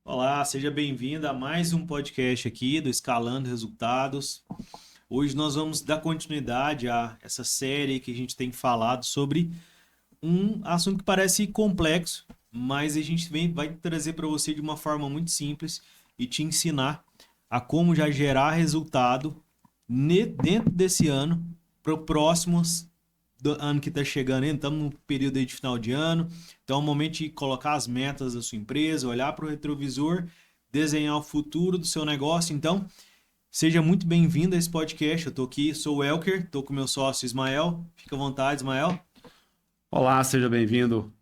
Olá, seja bem-vindo a mais um podcast aqui do Escalando Resultados. Hoje nós vamos dar continuidade a essa série que a gente tem falado sobre um assunto que parece complexo, mas a gente vai trazer para você de uma forma muito simples e te ensinar a como já gerar resultado dentro desse ano para o próximo do ano que está chegando. Estamos no período aí de final de ano, então é o momento de colocar as metas da sua empresa, olhar para o retrovisor, desenhar o futuro do seu negócio. Então, seja muito bem-vindo a esse podcast. Eu estou aqui, sou o Elker, estou com meu sócio Ismael. Fica à vontade, Ismael. Olá, seja bem-vindo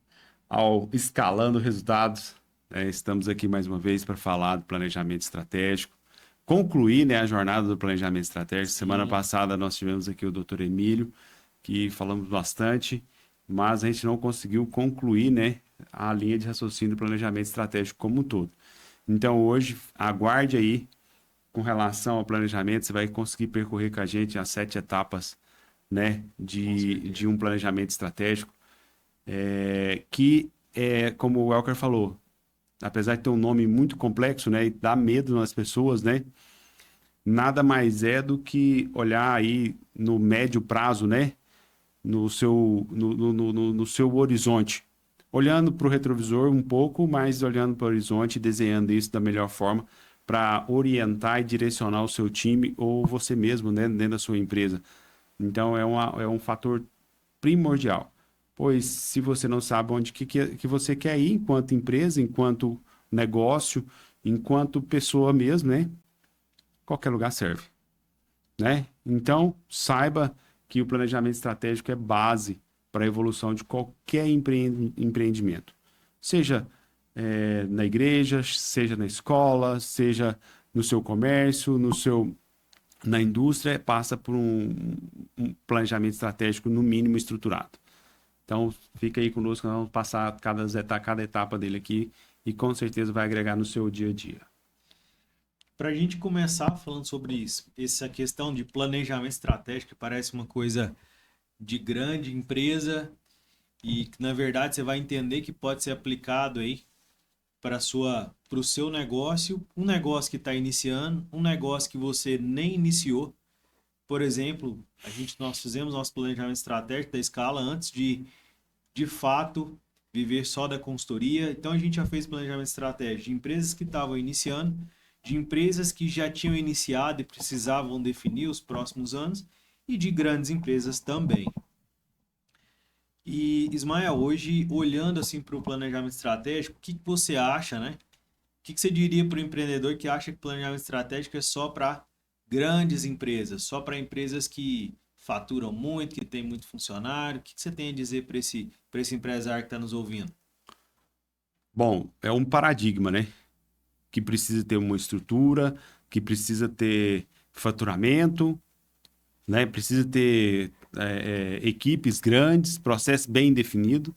ao Escalando Resultados. Estamos aqui mais uma vez para falar do planejamento estratégico, concluir, a jornada do planejamento estratégico. Semana Sim. passada nós tivemos aqui o Dr. Emílio, que falamos bastante, mas a gente não conseguiu concluir, a linha de raciocínio do planejamento estratégico como um todo. Então hoje, aguarde aí, com relação ao planejamento, você vai conseguir percorrer com a gente as 7 etapas, de um planejamento estratégico. Como o Welker falou, apesar de ter um nome muito complexo, e dar medo nas pessoas, nada mais é do que olhar aí no médio prazo, no seu horizonte. Olhando para o retrovisor um pouco, mas olhando para o horizonte e desenhando isso da melhor forma para orientar e direcionar o seu time ou você mesmo, dentro da sua empresa. Então, é um fator primordial. Pois se você não sabe onde que você quer ir enquanto empresa, enquanto negócio, enquanto pessoa mesmo, qualquer lugar serve, Então, saiba que o planejamento estratégico é base para a evolução de qualquer empreendimento. Seja na igreja, seja na escola, seja no seu comércio, na indústria, passa por um planejamento estratégico, no mínimo, estruturado. Então, fica aí conosco, nós vamos passar cada etapa dele aqui e com certeza vai agregar no seu dia a dia. Para a gente começar falando sobre isso, essa questão de planejamento estratégico que parece uma coisa de grande empresa e que na verdade você vai entender que pode ser aplicado aí para o seu negócio, um negócio que está iniciando, um negócio que você nem iniciou. Por exemplo, nós fizemos nosso planejamento estratégico da escala antes de fato viver só da consultoria. Então a gente já fez planejamento estratégico de empresas que estavam iniciando, de empresas que já tinham iniciado e precisavam definir os próximos anos e de grandes empresas também. E Ismael, hoje olhando assim para o planejamento estratégico, o que você acha, né? O que você diria para o empreendedor que acha que planejamento estratégico é só para grandes empresas, só para empresas que faturam muito, que tem muito funcionário? O que você tem a dizer para esse empresário que está nos ouvindo? Bom, é um paradigma, que precisa ter uma estrutura, que precisa ter faturamento, precisa ter equipes grandes, processo bem definido.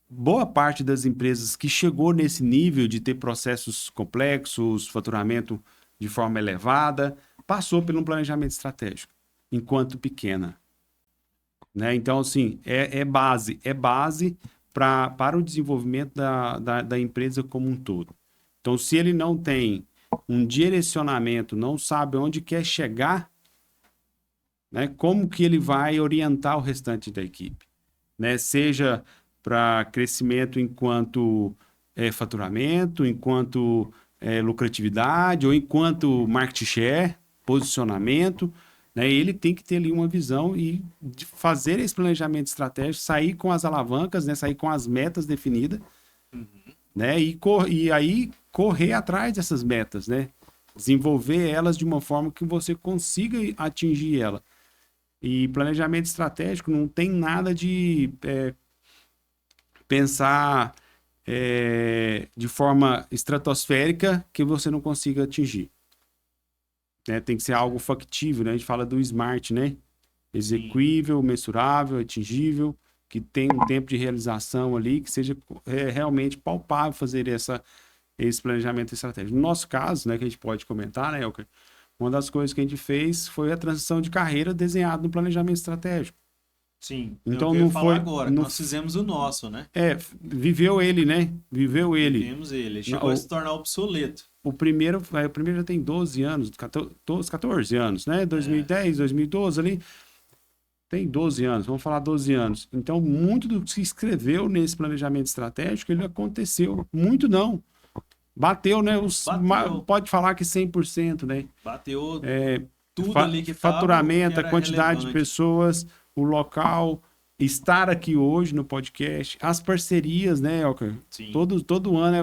Boa parte das empresas que chegou nesse nível de ter processos complexos, faturamento de forma elevada, passou por um planejamento estratégico, enquanto pequena. Então, assim, é base para o desenvolvimento da empresa como um todo. Então, se ele não tem um direcionamento, não sabe onde quer chegar, como que ele vai orientar o restante da equipe? Seja para crescimento enquanto faturamento, enquanto lucratividade ou enquanto market share, posicionamento, ele tem que ter ali uma visão e fazer esse planejamento estratégico, sair com as alavancas, sair com as metas definidas, e aí correr atrás dessas metas, desenvolver elas de uma forma que você consiga atingir ela. E planejamento estratégico não tem nada de pensar de forma estratosférica que você não consiga atingir. Tem que ser algo factível, a gente fala do SMART, execuível, mensurável, atingível, que tem um tempo de realização ali, que seja realmente palpável fazer esse planejamento estratégico. No nosso caso, que a gente pode comentar, Elker, uma das coisas que a gente fez foi a transição de carreira desenhada no planejamento estratégico. Sim, é o Então que eu ia não falar foi, agora. não, Nós fizemos o nosso, né? viveu ele, né? Viveu ele. Vivemos ele. Ele Na- chegou a se tornar obsoleto. o primeiro já tem 12 anos, 14 anos, né? É, 2010, 2012 ali, tem 12 anos, vamos falar 12 anos. Então, muito do que se escreveu nesse planejamento estratégico, ele aconteceu. Muito não. Bateu, né? bateu. Pode falar que 100%, né? Bateu tudo ali que tava, que Faturamento, a era quantidade de relevante. pessoas, o local, estar aqui hoje no podcast, as parcerias, né, Elker? Sim, Todo ano,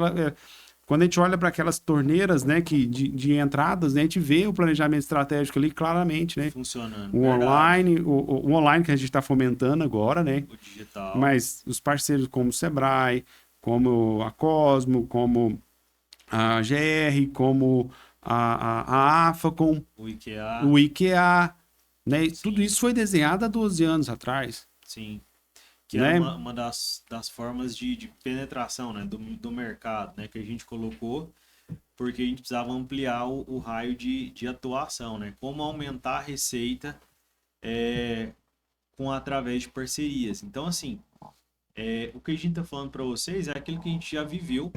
quando a gente olha para aquelas torneiras, né, de entradas, né, a gente vê o planejamento estratégico ali claramente, né? funcionando. O Verdade. online, o online que a gente está fomentando agora, né? O digital, Mas os parceiros como o Sebrae, como a Cosmo, como a GR, como a AFACOM, o IKEA, o IKEA, né? Tudo sim, isso foi desenhado há 12 anos atrás, sim. Que era né? uma das formas de penetração, né, do mercado, né, que a gente colocou, porque a gente precisava ampliar o raio de atuação, né? Como aumentar a receita através de parcerias. Então, assim, o que a gente está falando para vocês é aquilo que a gente já viveu,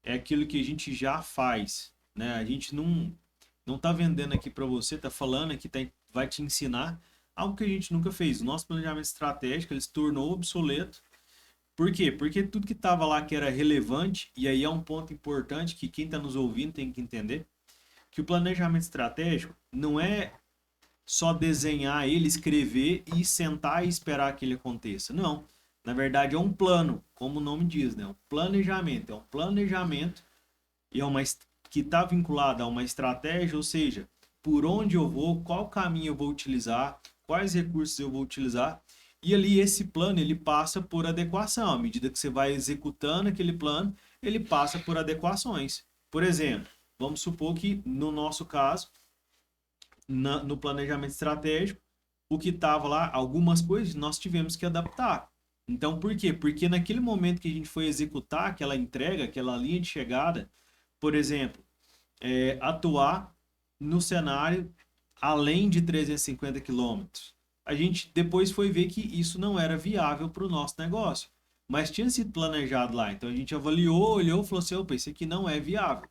é aquilo que a gente já faz, né? A gente não tá vendendo aqui para você, tá falando aqui, vai te ensinar algo que a gente nunca fez. O nosso planejamento estratégico ele se tornou obsoleto. Por quê? Porque tudo que estava lá que era relevante, e aí é um ponto importante que quem está nos ouvindo tem que entender, que o planejamento estratégico não é só desenhar ele, escrever e sentar e esperar que ele aconteça. Não. Na verdade, é um plano, como o nome diz, né? Um planejamento. É um planejamento e que está vinculado a uma estratégia, ou seja, por onde eu vou, qual caminho eu vou utilizar, quais recursos eu vou utilizar. E ali esse plano ele passa por adequação. À medida que você vai executando aquele plano, ele passa por adequações. Por exemplo, vamos supor que no nosso caso, no planejamento estratégico, o que estava lá, algumas coisas nós tivemos que adaptar. Então, por quê? Porque naquele momento que a gente foi executar aquela entrega, aquela linha de chegada, por exemplo, atuar no cenário além de 350 quilômetros. A gente depois foi ver que isso não era viável para o nosso negócio, mas tinha sido planejado lá. Então a gente avaliou, olhou e falou assim: opa, isso aqui não é viável.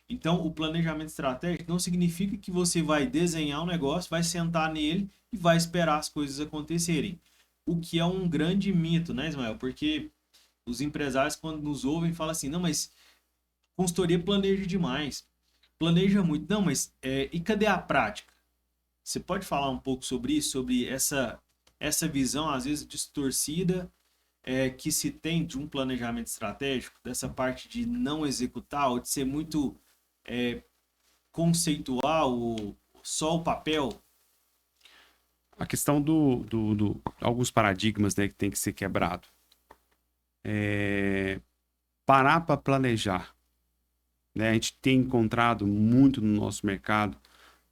Então, o planejamento estratégico não significa que você vai desenhar um negócio, vai sentar nele e vai esperar as coisas acontecerem. O que é um grande mito, né, Ismael? Porque os empresários, quando nos ouvem, falam assim: não, mas consultoria planeja demais, planeja muito. Não, mas e cadê a prática? Você pode falar um pouco sobre isso, sobre essa visão, às vezes distorcida, que se tem de um planejamento estratégico, dessa parte de não executar, ou de ser muito é, conceitual, ou só o papel? A questão alguns paradigmas, né, que tem que ser quebrado. Parar para planejar, né? A gente tem encontrado muito no nosso mercado,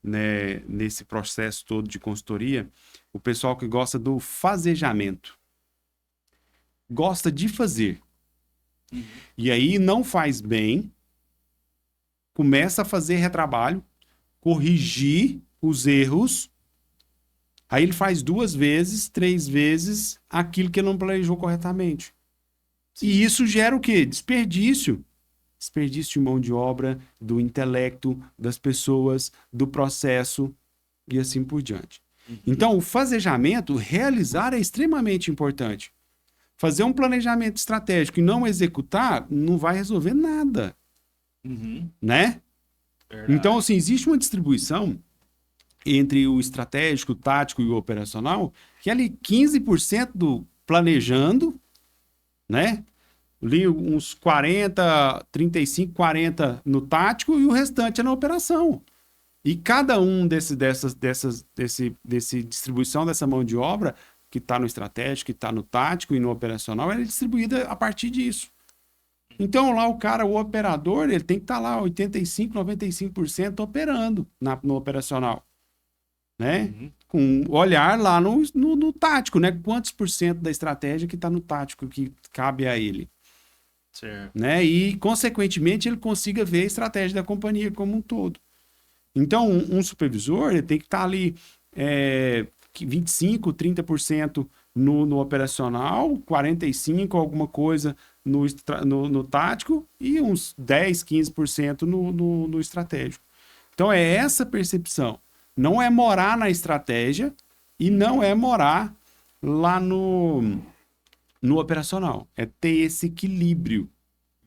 né, nesse processo todo de consultoria, o pessoal que gosta do fazejamento, gosta de fazer. Uhum. E aí não faz bem, começa a fazer retrabalho, corrigir os erros, aí ele faz 2 vezes, 3 vezes aquilo que ele não planejou corretamente. Sim. E isso gera o quê? Desperdício. Desperdício de mão de obra, do intelecto, das pessoas, do processo e assim por diante. Uhum. Então, o fazejamento, realizar é extremamente importante. Fazer um planejamento estratégico e não executar não vai resolver nada, Uhum. né? Verdade. Então, assim, existe uma distribuição entre o estratégico, o tático e o operacional, que é ali 15% do planejando, né? Ali uns 40, 35, 40 no tático e o restante é na operação. E cada um desse distribuição dessa mão de obra que está no estratégico, que está no tático e no operacional, ela é distribuída a partir disso. Então lá o operador, ele tem que estar lá 85, 95% operando no operacional, né? Uhum. Com olhar lá no tático, né? Quantos por cento da estratégia que está no tático que cabe a ele. Certo. Né? E, consequentemente, ele consiga ver a estratégia da companhia como um todo. Então, um supervisor ele tem que estar ali 25%, 30% no operacional, 45, alguma coisa no tático e uns 10, 15% no estratégico. Então é essa percepção. Não é morar na estratégia e não é morar lá no operacional. É ter esse equilíbrio.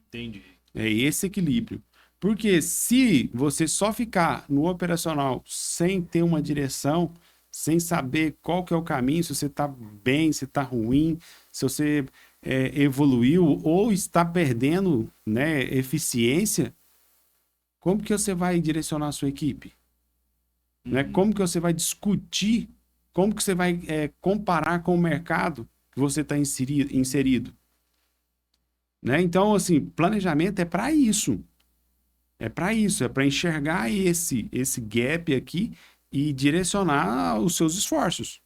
Entendi. É esse equilíbrio. Porque se você só ficar no operacional sem ter uma direção, sem saber qual que é o caminho, se você está bem, se está ruim, se você evoluiu ou está perdendo, né, eficiência, como que você vai direcionar a sua equipe? Né? Como que você vai discutir? Como que você vai comparar com o mercado que você está inserido? Né? Então, assim, planejamento é para isso. É para isso, é para enxergar esse gap aqui e direcionar os seus esforços.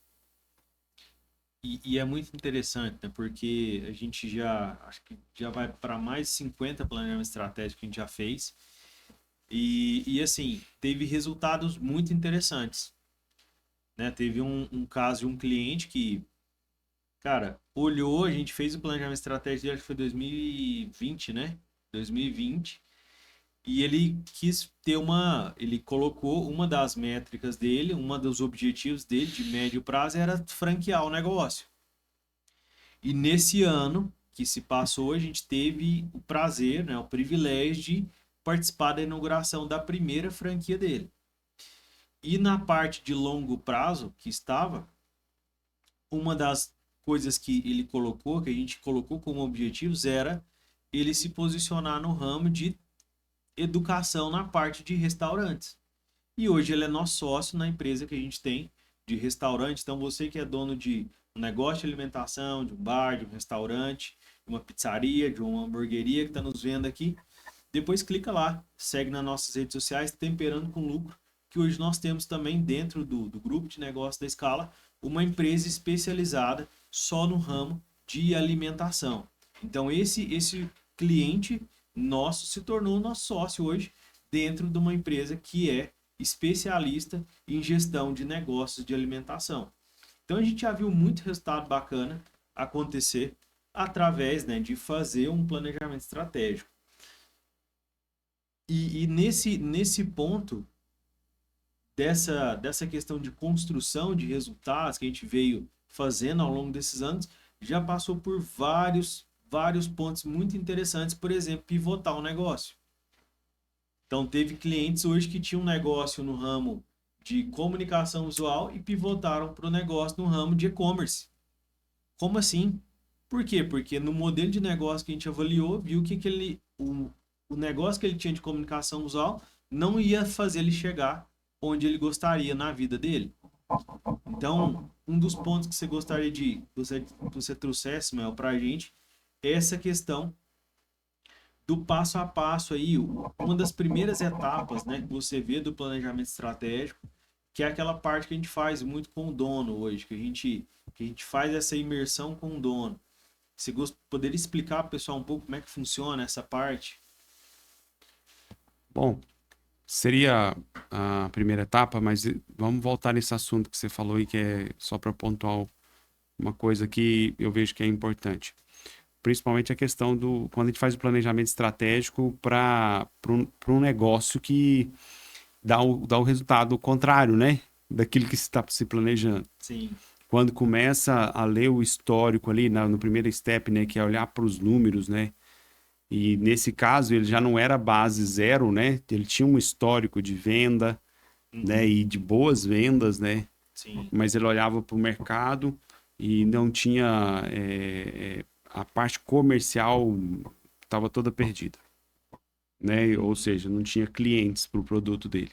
E é muito interessante, né? Porque a gente já, acho que já vai para mais de 50 planejamentos estratégicos que a gente já fez. E assim, teve resultados muito interessantes, né? Teve um caso de um cliente que, cara, olhou, a gente fez o planejamento estratégico, acho que foi 2020, né? 2020. E ele quis ter ele colocou uma das métricas dele, uma dos objetivos dele de médio prazo era franquear o negócio. E nesse ano que se passou, a gente teve o prazer, né, o privilégio de participar da inauguração da primeira franquia dele. E na parte de longo prazo que estava, uma das coisas que ele colocou, que a gente colocou como objetivos, era ele se posicionar no ramo de educação na parte de restaurantes. E hoje ele é nosso sócio na empresa que a gente tem de restaurante. Então você que é dono de um negócio de alimentação, de um bar, de um restaurante, de uma pizzaria, de uma hamburgueria que está nos vendo aqui, depois clica lá, segue nas nossas redes sociais, Temperando com Lucro, que hoje nós temos também dentro do grupo de negócio da Escala uma empresa especializada só no ramo de alimentação. Então esse cliente nosso se tornou nosso sócio hoje dentro de uma empresa que é especialista em gestão de negócios de alimentação. Então a gente já viu muito resultado bacana acontecer através, né, de fazer um planejamento estratégico. E nesse ponto dessa questão de construção de resultados que a gente veio fazendo ao longo desses anos, já passou por vários pontos muito interessantes, por exemplo, pivotar um negócio. Então, teve clientes hoje que tinham um negócio no ramo de comunicação visual e pivotaram para o negócio no ramo de e-commerce. Como assim? Por quê? Porque no modelo de negócio que a gente avaliou, viu que o negócio que ele tinha de comunicação visual não ia fazer ele chegar onde ele gostaria na vida dele. Então, um dos pontos que você gostaria de você trouxesse, Mel, para a gente, é essa questão do passo a passo aí, uma das primeiras etapas, né, que você vê do planejamento estratégico, que é aquela parte que a gente faz muito com o dono hoje, que a gente faz essa imersão com o dono. Você poderia explicar para o pessoal um pouco como é que funciona essa parte? Bom, seria a primeira etapa, mas vamos voltar nesse assunto que você falou aí, que é só para pontuar uma coisa que eu vejo que é importante. Principalmente a questão quando a gente faz o planejamento estratégico para um negócio que dá o resultado contrário, né? Daquilo que se está se planejando. Sim. Quando começa a ler o histórico ali, no primeiro step, né? Que é olhar para os números, né? E nesse caso, ele já não era base zero, né? Ele tinha um histórico de venda, né? E de boas vendas, né? Sim. Mas ele olhava para o mercado e não tinha... a parte comercial estava toda perdida, né? Ou seja, não tinha clientes para o produto dele.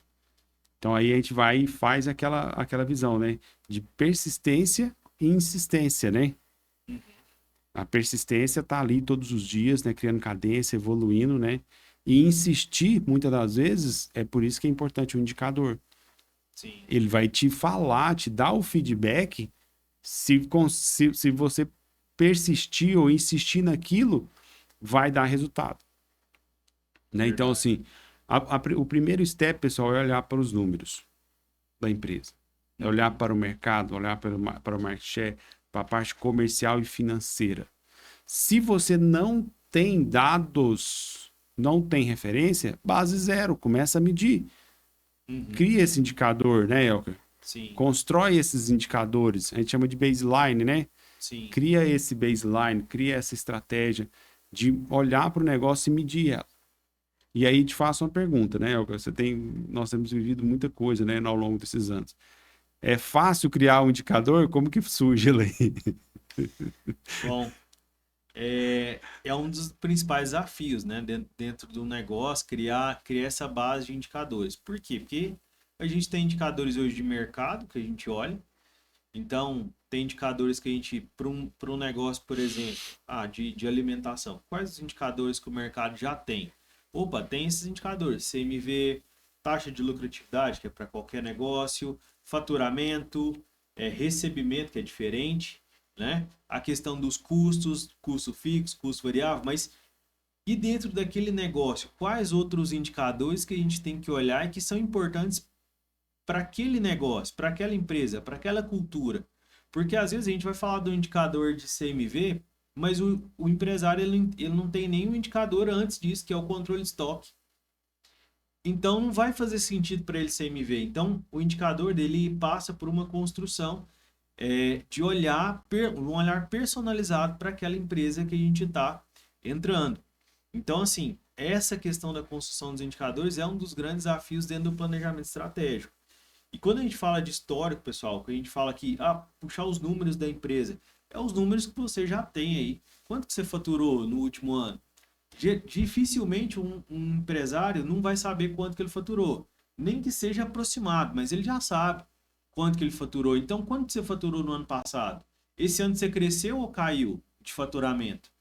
Então aí a gente vai e faz aquela visão, né? De persistência e insistência, né? A persistência tá ali todos os dias, né? Criando cadência, evoluindo, né? E insistir, muitas das vezes, é por isso que é importante o indicador. Sim. Ele vai te falar, te dar o feedback se você persistir ou insistir naquilo, vai dar resultado. Né? Então, assim, o primeiro step, pessoal, é olhar para os números da empresa. É olhar para o mercado, olhar para o market share, para a parte comercial e financeira. Se você não tem dados, não tem referência, base zero, começa a medir. Cria esse indicador, né, Elker? Sim, Constrói esses indicadores, a gente chama de baseline, né? sim. Cria esse baseline, cria essa estratégia de olhar para o negócio e medir ela. E aí te faço uma pergunta, né, Elker? Nós temos vivido muita coisa, né, ao longo desses anos. É fácil criar um indicador? Como que surge ele aí? Bom, é um dos principais desafios, né, dentro do negócio, criar essa base de indicadores. Por quê? Porque a gente tem indicadores hoje de mercado que a gente olha. Então, tem indicadores que a gente, para um negócio, por exemplo, de alimentação. Quais os indicadores que o mercado já tem? Opa, tem esses indicadores. CMV, taxa de lucratividade, que é para qualquer negócio, faturamento, recebimento, que é diferente, né? A questão dos custos, custo fixo, custo variável, mas e dentro daquele negócio, quais outros indicadores que a gente tem que olhar e que são importantes para aquele negócio, para aquela empresa, para aquela cultura? Porque às vezes a gente vai falar do indicador de CMV, mas o empresário ele não tem nenhum indicador antes disso, que é o controle de estoque. Então não vai fazer sentido para ele CMV. Então o indicador dele passa por uma construção de um olhar personalizado para aquela empresa que a gente está entrando. Então, assim, essa questão da construção dos indicadores é um dos grandes desafios dentro do planejamento estratégico. E quando a gente fala de histórico, pessoal, que a gente fala aqui, puxar os números da empresa, é os números que você já tem aí. Quanto que você faturou no último ano? Dificilmente um empresário não vai saber quanto que ele faturou. Nem que seja aproximado, mas ele já sabe quanto que ele faturou. Então, quanto que você faturou no ano passado? Esse ano você cresceu ou caiu de faturamento?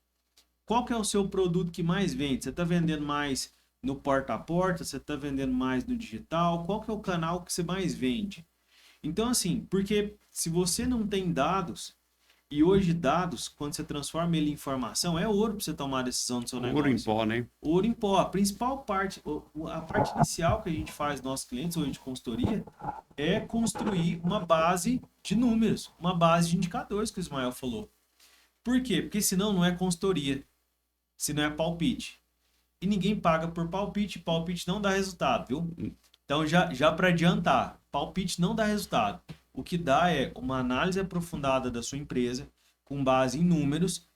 Qual que é o seu produto que mais vende? Você está vendendo mais no porta a porta? Você está vendendo mais no digital? Qual que é o canal que você mais vende? Então, assim, porque se você não tem dados, e hoje dados, quando você transforma ele em informação, é ouro para você tomar a decisão do seu Ouro em negócio. pó, né? Ouro em pó. A principal parte, a parte inicial que a gente faz nos nossos clientes, hoje de consultoria, é construir uma base de números, uma base de indicadores que o Ismael falou. Por quê? Porque senão não é consultoria, senão é palpite. E ninguém paga por palpite, palpite não dá resultado, viu? Então, já para adiantar, palpite não dá resultado. O que dá é uma análise aprofundada da sua empresa, com base em números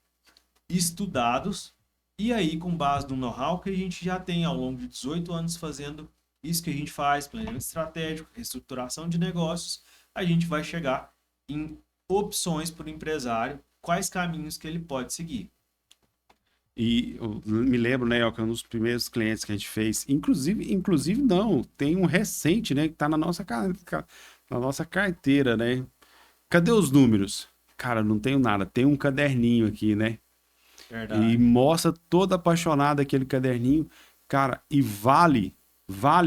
estudados, e aí com base no know-how que a gente já tem ao longo de 18 anos fazendo isso que a gente faz, planejamento estratégico, reestruturação de negócios, a gente vai chegar em opções para o empresário, quais caminhos que ele pode seguir. E eu me lembro, né, que é um dos primeiros clientes que a gente fez, inclusive não, tem um recente, né, que tá na nossa carteira, né? Cadê os números? Cara, não tenho nada, tem um caderninho aqui, né? Verdade. E mostra todo apaixonado aquele caderninho, cara, e vale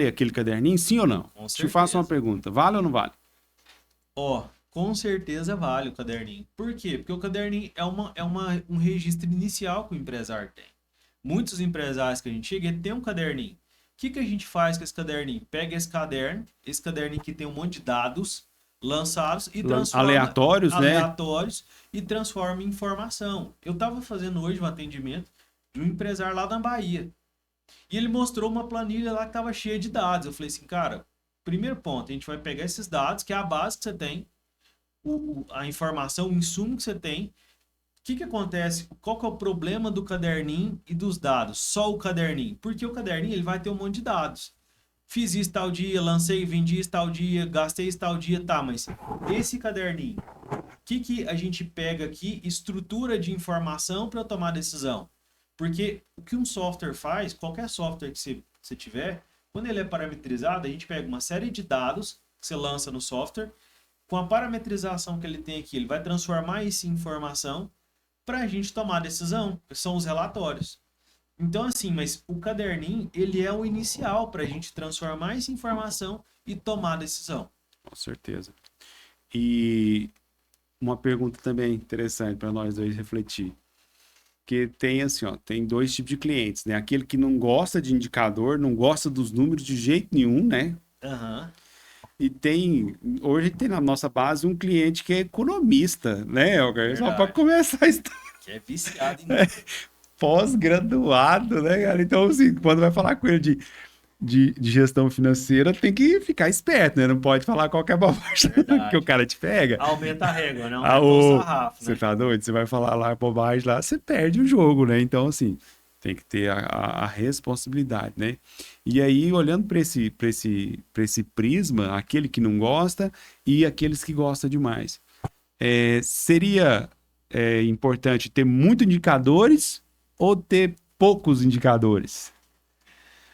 aquele caderninho, sim ou não? Com Te faço uma certeza. pergunta, vale ou não vale? Com certeza vale o caderninho. Por quê? Porque o caderninho um registro inicial que o empresário tem. Muitos empresários que a gente chega tem um caderninho. O que a gente faz com esse caderninho? Pega esse caderninho que tem um monte de dados lançados e transforma Aleatórios, né? aleatórios e transforma em informação. Eu estava fazendo hoje um atendimento de um empresário lá da Bahia. E ele mostrou uma planilha lá que estava cheia de dados. Eu falei assim, cara, primeiro ponto, a gente vai pegar esses dados, que é a base que você tem, a informação, o insumo que você tem. O que acontece? Qual que é o problema do caderninho e dos dados? Só o caderninho. Porque o caderninho ele vai ter um monte de dados. Fiz isso tal dia, lancei, vendi isso tal dia, gastei isso tal dia, tá, mas esse caderninho, o que a gente pega aqui, estrutura de informação para eu tomar decisão? Porque o que um software faz, qualquer software que você tiver, quando ele é parametrizado, a gente pega uma série de dados que você lança no software, com a parametrização que ele tem aqui, ele vai transformar isso em informação para a gente tomar decisão, que são os relatórios. Então, assim, mas o caderninho, ele é o inicial para a gente transformar essa informação e tomar decisão. Com certeza. E uma pergunta também interessante para nós dois refletir. Que tem assim, ó, tem dois tipos de clientes, né? Aquele que não gosta de indicador, não gosta dos números de jeito nenhum, né? Aham. Hoje tem na nossa base um cliente que é economista, né, Elgar? Só para Verdade. começar a história. Que é viciado em Pós-graduado, né, cara? Então, assim, quando vai falar com ele de gestão financeira, tem que ficar esperto, né? Não pode falar qualquer bobagem que o verdade. cara te pega. Aumenta a régua, né? Ah, Aumenta o sarrafo, você né? tá doido? Você vai falar lá bobagem lá, você perde o jogo, né? Então, assim, tem que ter a responsabilidade, né? E aí, olhando para esse prisma, aquele que não gosta e aqueles que gostam demais. Seria importante ter muitos indicadores ou ter poucos indicadores?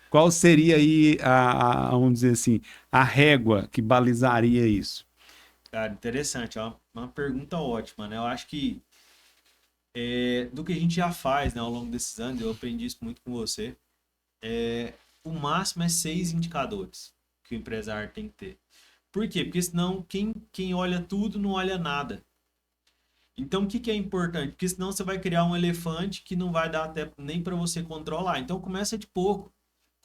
Qual seria aí, vamos dizer assim, a régua que balizaria isso? Cara, interessante. É uma pergunta ótima, né? Eu acho que do que a gente já faz, né, ao longo desses anos, eu aprendi isso muito com você. O máximo é 6 indicadores que o empresário tem que ter. Por quê? Porque senão quem olha tudo não olha nada. Então, o que, que é importante? Porque senão você vai criar um elefante que não vai dar até nem para você controlar. Então, começa de pouco.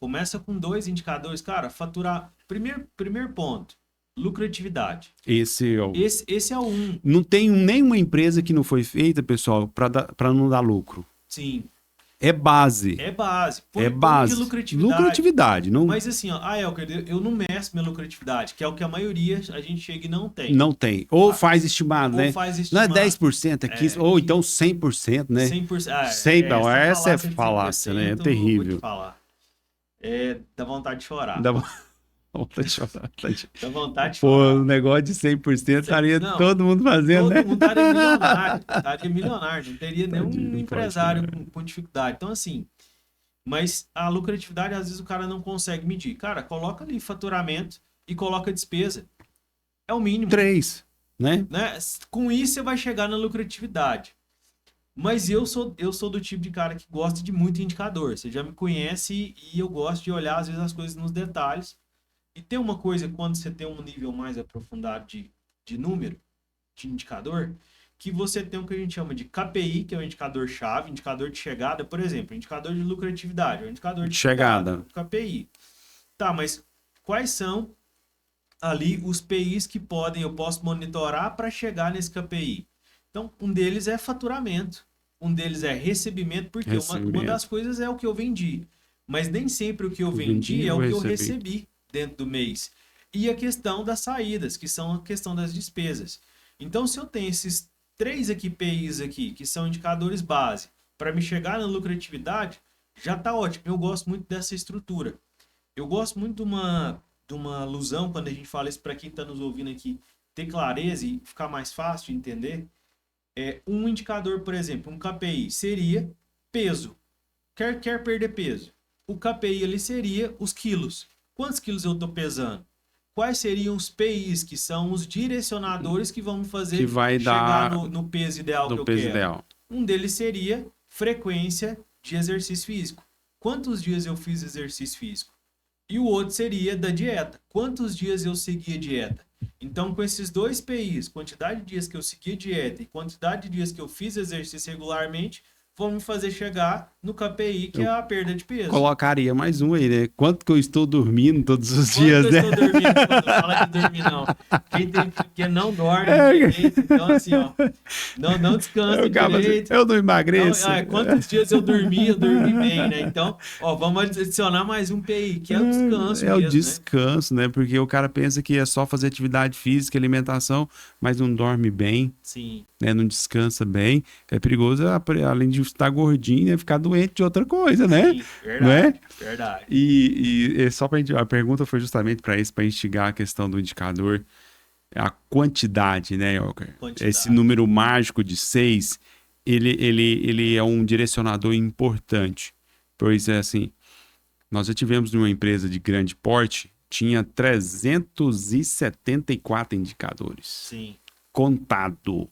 Começa com 2 indicadores. Cara, faturar. Primeiro ponto, lucratividade. Esse é o. Esse é o um. Não tem nenhuma empresa que não foi feita, pessoal, para não dar lucro. Sim, É base. é base. É Põe de base. lucratividade. Lucratividade. Não, Mas assim, ó, Elker, eu não meço minha lucratividade, que é o que a maioria a gente chega e não tem. não tem. Ou Ah, faz estimado, Ou né? faz Não é estimado. 10%, é 15%, ou então 100%, né? 100%. Ah, 100, não, se essa é falasse de falácia, né? É 100%, eu vou te terrível. falar. Dá vontade de chorar. Dá vontade de chorar. Dá vontade de Pô, chorar. o negócio de 100% estaria Não, todo mundo fazendo, todo né? mundo estaria milionário. Estaria milionário. Não teria Tadinho, nenhum não pode, empresário né? com dificuldade. Então, assim, mas a lucratividade, às vezes, o cara não consegue medir. Cara, coloca ali faturamento e coloca despesa. É o mínimo. 3, né? Né? Com isso, você vai chegar na lucratividade. Mas eu sou do tipo de cara que gosta de muito indicador. Você já me conhece e eu gosto de olhar, às vezes, as coisas nos detalhes. E tem uma coisa, quando você tem um nível mais aprofundado de número, de indicador, que você tem o que a gente chama de KPI, que é o indicador-chave, indicador de chegada, por exemplo, indicador de lucratividade, é o indicador de Chegada. KPI. Tá, mas quais são ali os PIs que eu posso monitorar para chegar nesse KPI? Então, um deles é faturamento, um deles é recebimento, porque uma das coisas é o que eu vendi, mas nem sempre o que eu vendi é o que eu recebi dentro do mês. E a questão das saídas, que são a questão das despesas. Então, se eu tenho esses 3 PIs aqui, que são indicadores base, para me chegar na lucratividade, já está ótimo. Eu gosto muito dessa estrutura. Eu gosto muito de uma alusão, quando a gente fala isso para quem está nos ouvindo aqui, ter clareza e ficar mais fácil de entender. Um indicador, por exemplo, um KPI seria peso. Quer perder peso. O KPI ali seria os quilos. Quantos quilos eu estou pesando? Quais seriam os PIs, que são os direcionadores que vão me fazer que vai chegar dar no peso ideal que eu peso quero? ideal. Um deles seria frequência de exercício físico. Quantos dias eu fiz exercício físico? E o outro seria da dieta. Quantos dias eu segui a dieta? Então, com esses 2 PIs, quantidade de dias que eu segui a dieta e quantidade de dias que eu fiz exercício regularmente, vão me fazer chegar no KPI, que é a perda de peso. Colocaria mais um aí, né? Quanto que eu estou dormindo todos os Quanto dias, eu né? estou dormindo? Quando fala de dormir, não. Quem não dorme direito, então assim, ó, não descansa direito. Eu não emagreço. Então, quantos dias eu dormi bem, né? Então, ó, vamos adicionar mais um PI, que é o descanso É o mesmo, descanso, né? Porque o cara pensa que é só fazer atividade física, alimentação, mas não dorme bem, Sim. né? Não descansa bem. É perigoso, além de estar gordinho, é ficar doente de outra coisa, né? Sim, verdade, não é? verdade. E só para a pergunta foi justamente para isso, para instigar a questão do indicador, a quantidade, né, Elker? Esse número mágico de 6, ele é um direcionador importante. Pois é assim, nós já tivemos numa empresa de grande porte, tinha 374 indicadores. Sim. Contado.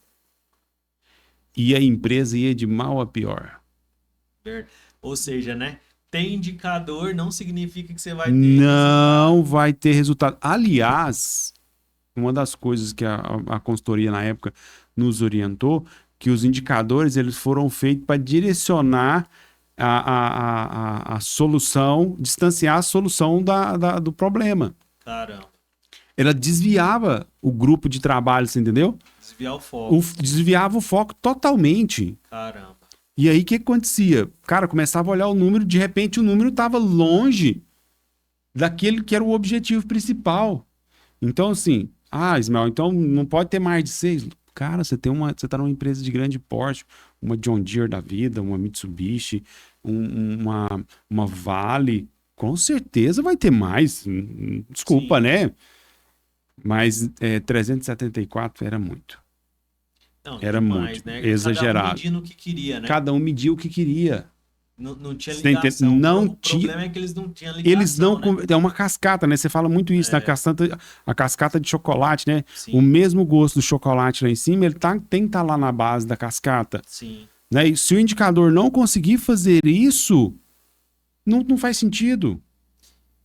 E a empresa ia de mal a pior. Ou seja, né? Tem indicador não significa que você vai ter não resultado. vai ter resultado. Aliás, uma das coisas que a consultoria na época nos orientou, que os indicadores eles foram feitos para direcionar a solução, distanciar a solução do problema. Caramba. Ela desviava o grupo de trabalho, você entendeu? Desviar o foco. Desviava o foco totalmente. Caramba. E aí, o que acontecia? Cara, começava a olhar o número, de repente o número estava longe daquele que era o objetivo principal. Então, assim, Ismael, então não pode ter mais de 6. Cara, você tá numa empresa de grande porte, uma John Deere da vida, uma Mitsubishi, uma Vale, com certeza vai ter mais. Desculpa, Sim. né? Mas 374 era muito. Não, Era demais, muito né? Cada um exagerado. medindo o que queria, né? Cada um media o que queria. Não tinha Você entende? ligação. Não O tinha. problema é que eles não tinham Eles não. ligação, né? É uma cascata, né? Você fala muito isso, né? A cascata de chocolate, né? O Sim, mesmo gosto do chocolate lá em cima, ele tem que estar lá na base da cascata. sim. Né? E se o indicador não conseguir fazer isso, não faz sentido.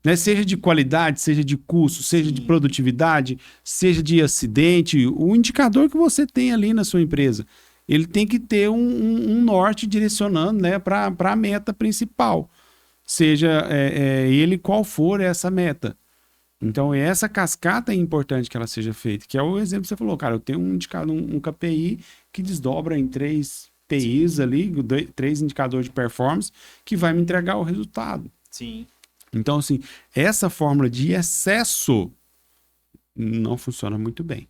Né? Seja de qualidade, seja de custo, seja de Sim. produtividade, seja de acidente, o indicador que você tem ali na sua empresa, ele tem que ter um norte direcionando, né, para a meta principal, seja ele qual for essa meta. Então, essa cascata é importante que ela seja feita, que é o exemplo que você falou, cara, eu tenho um indicador, um KPI que desdobra em 3 PIs ali, 3 indicadores de performance, que vai me entregar o resultado. Sim. Então, assim, essa fórmula de excesso não funciona muito bem.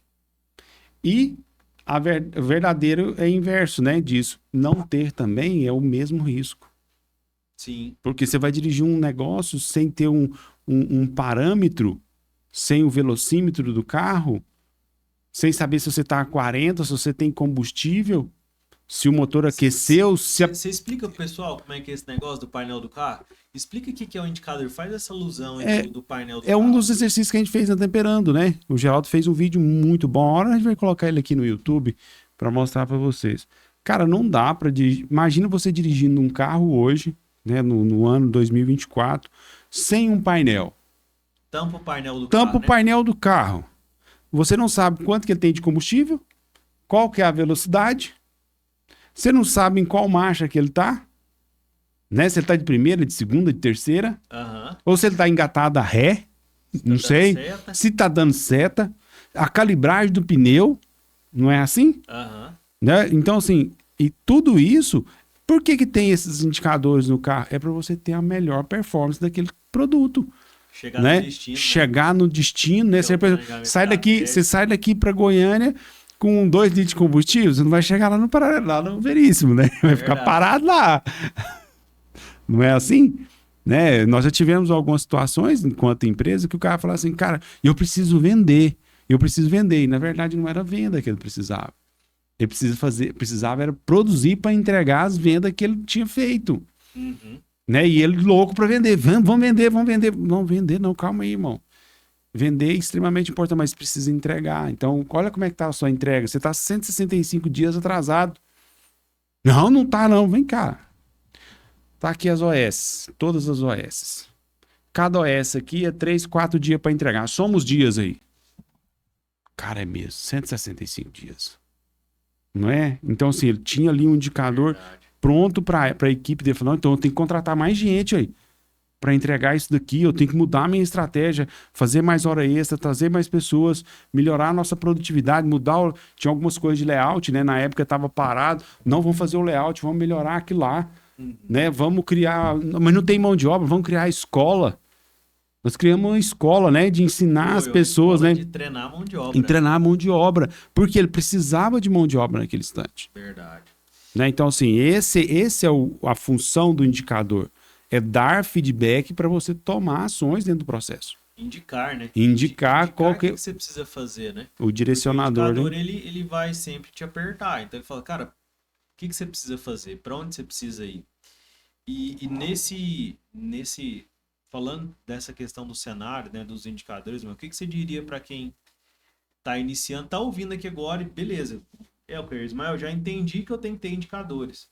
E o verdadeiro é inverso, né, disso. Não ter também é o mesmo risco. Sim. Porque você vai dirigir um negócio sem ter um parâmetro, sem o velocímetro do carro, sem saber se você está a 40, se você tem combustível, se o motor aqueceu, Você explica pro pessoal como é que é esse negócio do painel do carro? Explica o que é o indicador. Faz essa alusão aí do painel do carro. É um dos exercícios que a gente fez na Temperando, né? O Geraldo fez um vídeo muito bom. A hora a gente vai colocar ele aqui no YouTube para mostrar para vocês. Cara, não dá para dirigir. Imagina você dirigindo um carro hoje, né, no ano 2024, sem um painel. Tampa o painel do Tampa carro, o painel do carro. Você não sabe quanto que ele tem de combustível, qual que é a velocidade, você não sabe em qual marcha que ele tá, né? Se ele tá de primeira, de segunda, de terceira, ou se ele tá engatado a ré, não sei. Seta. Se tá dando seta, a calibragem do pneu, não é assim? Né? Então, assim, e tudo isso, por que tem esses indicadores no carro? É para você ter a melhor performance daquele produto. Chegar né? no destino. Chegar no destino, né? Você sai daqui para Goiânia com 2 litros de combustível, você não vai chegar lá no Veríssimo, né? Vai ficar parado lá. Não é assim? Né? Nós já tivemos algumas situações, enquanto empresa, que o cara fala assim, cara, eu preciso vender. E na verdade não era venda que ele precisava. Ele precisava era produzir para entregar as vendas que ele tinha feito. Né? E ele louco para vender. Vamos vender. Não, vender não, calma aí, irmão. Vender é extremamente importante, mas precisa entregar. Então, olha como é que tá a sua entrega. Você tá 165 dias atrasado. Não tá não. Vem cá. Tá aqui as OS. Todas as OS. Cada OS aqui é 3, 4 dias para entregar. Soma os dias aí. Cara, é mesmo. 165 dias. Não é? Então, assim, ele tinha ali um indicador pronto para a equipe dele. Falou, então eu tenho que contratar mais gente aí para entregar isso daqui, eu tenho que mudar a minha estratégia, fazer mais hora extra, trazer mais pessoas, melhorar a nossa produtividade, tinha algumas coisas de layout, né? Na época estava parado, não vamos fazer o layout, vamos melhorar aquilo lá, né? Vamos criar, mas não tem mão de obra, vamos criar a escola. Nós criamos uma escola, né, de ensinar as pessoas, né, de treinar a mão de obra. Em treinar a mão de obra, porque ele precisava de mão de obra naquele instante. Verdade. Né? Então, assim, esse é a função do indicador. É dar feedback para você tomar ações dentro do processo. Indicar, né? Indicar qual que você precisa fazer, né? O direcionador. Porque o indicador, ele vai sempre te apertar. Então, ele fala, cara, o que você precisa fazer? Para onde você precisa ir? E nesse falando dessa questão do cenário, né, dos indicadores, mas o que você diria para quem está iniciando, está ouvindo aqui agora e beleza, Ismael, eu já entendi que eu tenho que ter indicadores.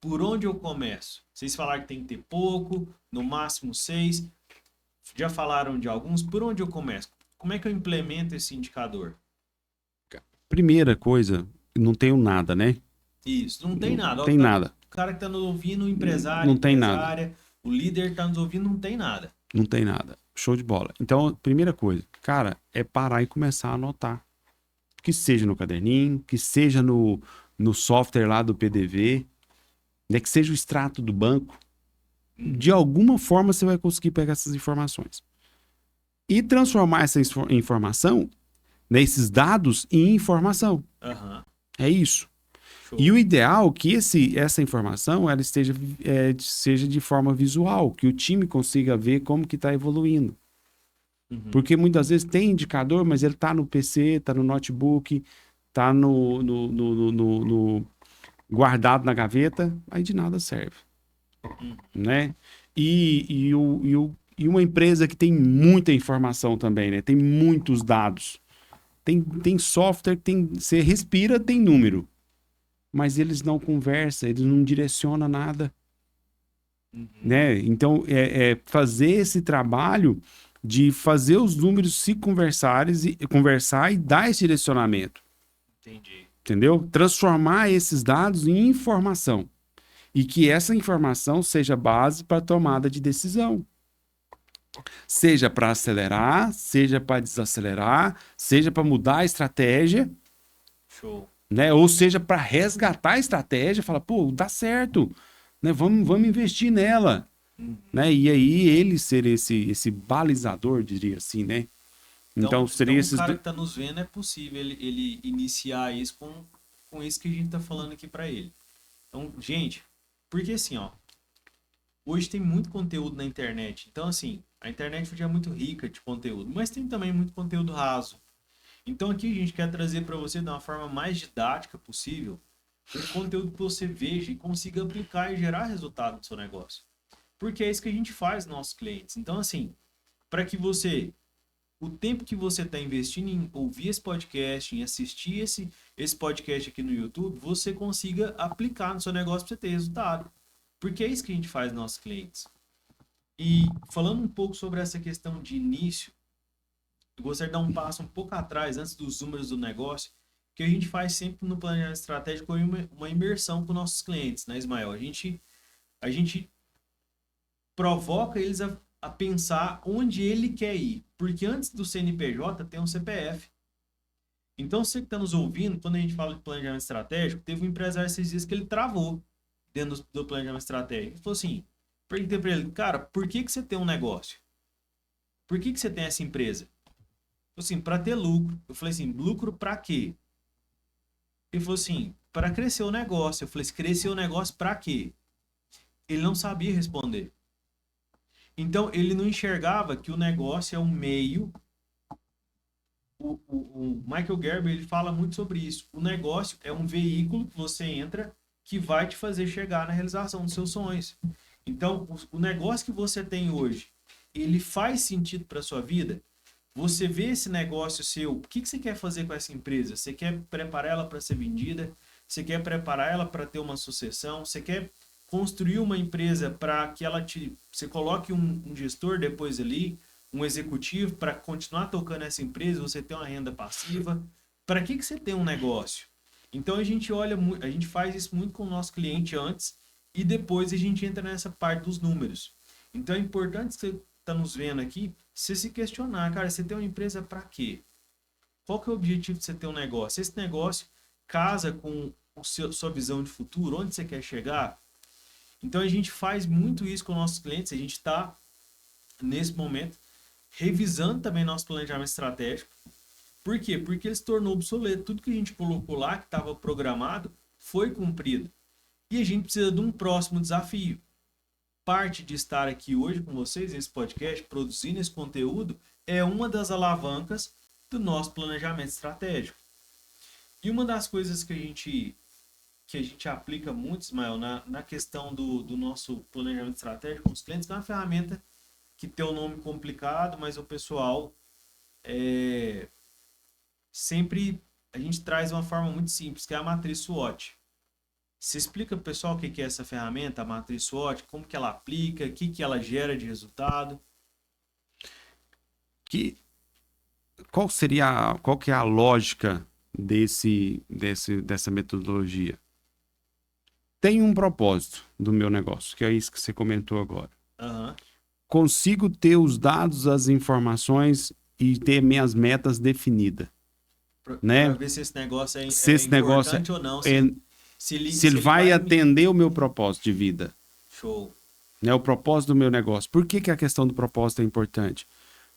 Por onde eu começo? Vocês falaram que tem que ter pouco, no máximo 6. Já falaram de alguns. Por onde eu começo? Como é que eu implemento esse indicador? Primeira coisa, não tenho nada, né? Isso, não tem nada. Não tem nada. O cara que está nos ouvindo, o empresário, não tem nada. O líder que está nos ouvindo, não tem nada. Não tem nada. Show de bola. Então, primeira coisa, cara, é parar e começar a anotar. Que seja no caderninho, que seja no software lá do PDV, né, que seja o extrato do banco. De alguma forma você vai conseguir pegar essas informações. E transformar essa informação, né, esses dados, em informação. Aham. É isso. Show. E o ideal é que essa informação ela seja de forma visual, que o time consiga ver como que está evoluindo. Uhum. Porque muitas vezes tem indicador, mas ele está no PC, está no notebook, está no guardado na gaveta, aí de nada serve. Né? E uma empresa que tem muita informação também, né? Tem muitos dados. Tem software que você respira, tem número. Mas eles não conversam, eles não direcionam nada. Né? Então, fazer esse trabalho de fazer os números se conversar e dar esse direcionamento. Entendi. Entendeu? Transformar esses dados em informação. E que essa informação seja base para tomada de decisão. Seja para acelerar, seja para desacelerar, seja para mudar a estratégia. Show. Né? Ou seja, para resgatar a estratégia, falar, pô, dá certo, né? Vamos investir nela. Né? E aí ele ser esse balizador, diria assim, né? Então seria então esses... o cara que tá nos vendo é possível ele iniciar isso com isso que a gente tá falando aqui para ele. Então, gente, porque assim, ó, hoje tem muito conteúdo na internet. Então, assim, a internet hoje é muito rica de conteúdo, mas tem também muito conteúdo raso. Então, aqui a gente quer trazer para você de uma forma mais didática possível um conteúdo que você veja e consiga aplicar e gerar resultado no seu negócio. Porque é isso que a gente faz nos nossos clientes. Então, assim, para que você, o tempo que você está investindo em ouvir esse podcast, em assistir esse podcast aqui no YouTube, você consiga aplicar no seu negócio para você ter resultado. Porque é isso que a gente faz nos nossos clientes. E falando um pouco sobre essa questão de início, eu gostaria de dar um passo um pouco atrás, antes dos números do negócio, que a gente faz sempre no planejamento estratégico uma imersão com nossos clientes, né, Ismael? A gente provoca eles a pensar onde ele quer ir. Porque antes do CNPJ tem um CPF. Então, você que está nos ouvindo, quando a gente fala de planejamento estratégico, teve um empresário esses dias que ele travou dentro do planejamento estratégico. Ele falou assim, perguntei para ele, cara, por que você tem um negócio? Por que você tem essa empresa? Assim, para ter lucro. Eu falei assim, lucro para quê? Ele falou assim, para crescer o negócio. Eu falei assim, crescer o negócio para quê? Ele não sabia responder. Então, ele não enxergava que o negócio é um meio. O Michael Gerber, ele fala muito sobre isso. O negócio é um veículo que você entra que vai te fazer chegar na realização dos seus sonhos. Então, o negócio que você tem hoje, ele faz sentido para sua vida? Você vê esse negócio seu, o que você quer fazer com essa empresa? Você quer preparar ela para ser vendida? Você quer preparar ela para ter uma sucessão? Você quer construir uma empresa para que você coloque um gestor depois ali, um executivo para continuar tocando essa empresa, você ter uma renda passiva? Para que você tem um negócio? Então a gente a gente faz isso muito com o nosso cliente antes e depois a gente entra nessa parte dos números. Então é importante que você está nos vendo aqui, você se questionar, cara, você tem uma empresa para quê? Qual que é o objetivo de você ter um negócio? Esse negócio casa com sua visão de futuro, onde você quer chegar? Então a gente faz muito isso com nossos clientes, a gente está, nesse momento, revisando também nosso planejamento estratégico. Por quê? Porque ele se tornou obsoleto. Tudo que a gente colocou lá, que estava programado, foi cumprido. E a gente precisa de um próximo desafio. Parte de estar aqui hoje com vocês, nesse podcast, produzindo esse conteúdo, é uma das alavancas do nosso planejamento estratégico. E uma das coisas que a gente aplica muito, Ismael, na questão do nosso planejamento estratégico com os clientes, que é uma ferramenta que tem um nome complicado, mas o pessoal sempre a gente traz uma forma muito simples, que é a matriz SWOT. Você explica para o pessoal o que é essa ferramenta, a matriz SWOT, como que ela aplica, o que ela gera de resultado? Qual que é a lógica dessa metodologia? Tem um propósito do meu negócio, que é isso que você comentou agora. Uhum. consigo ter os dados, as informações e ter minhas metas definidas, né? Para ver se esse negócio é, Se é esse negócio importante ou não. se ele vai atender o meu propósito de vida. Show. Né, o propósito do meu negócio. Por que a questão do propósito é importante?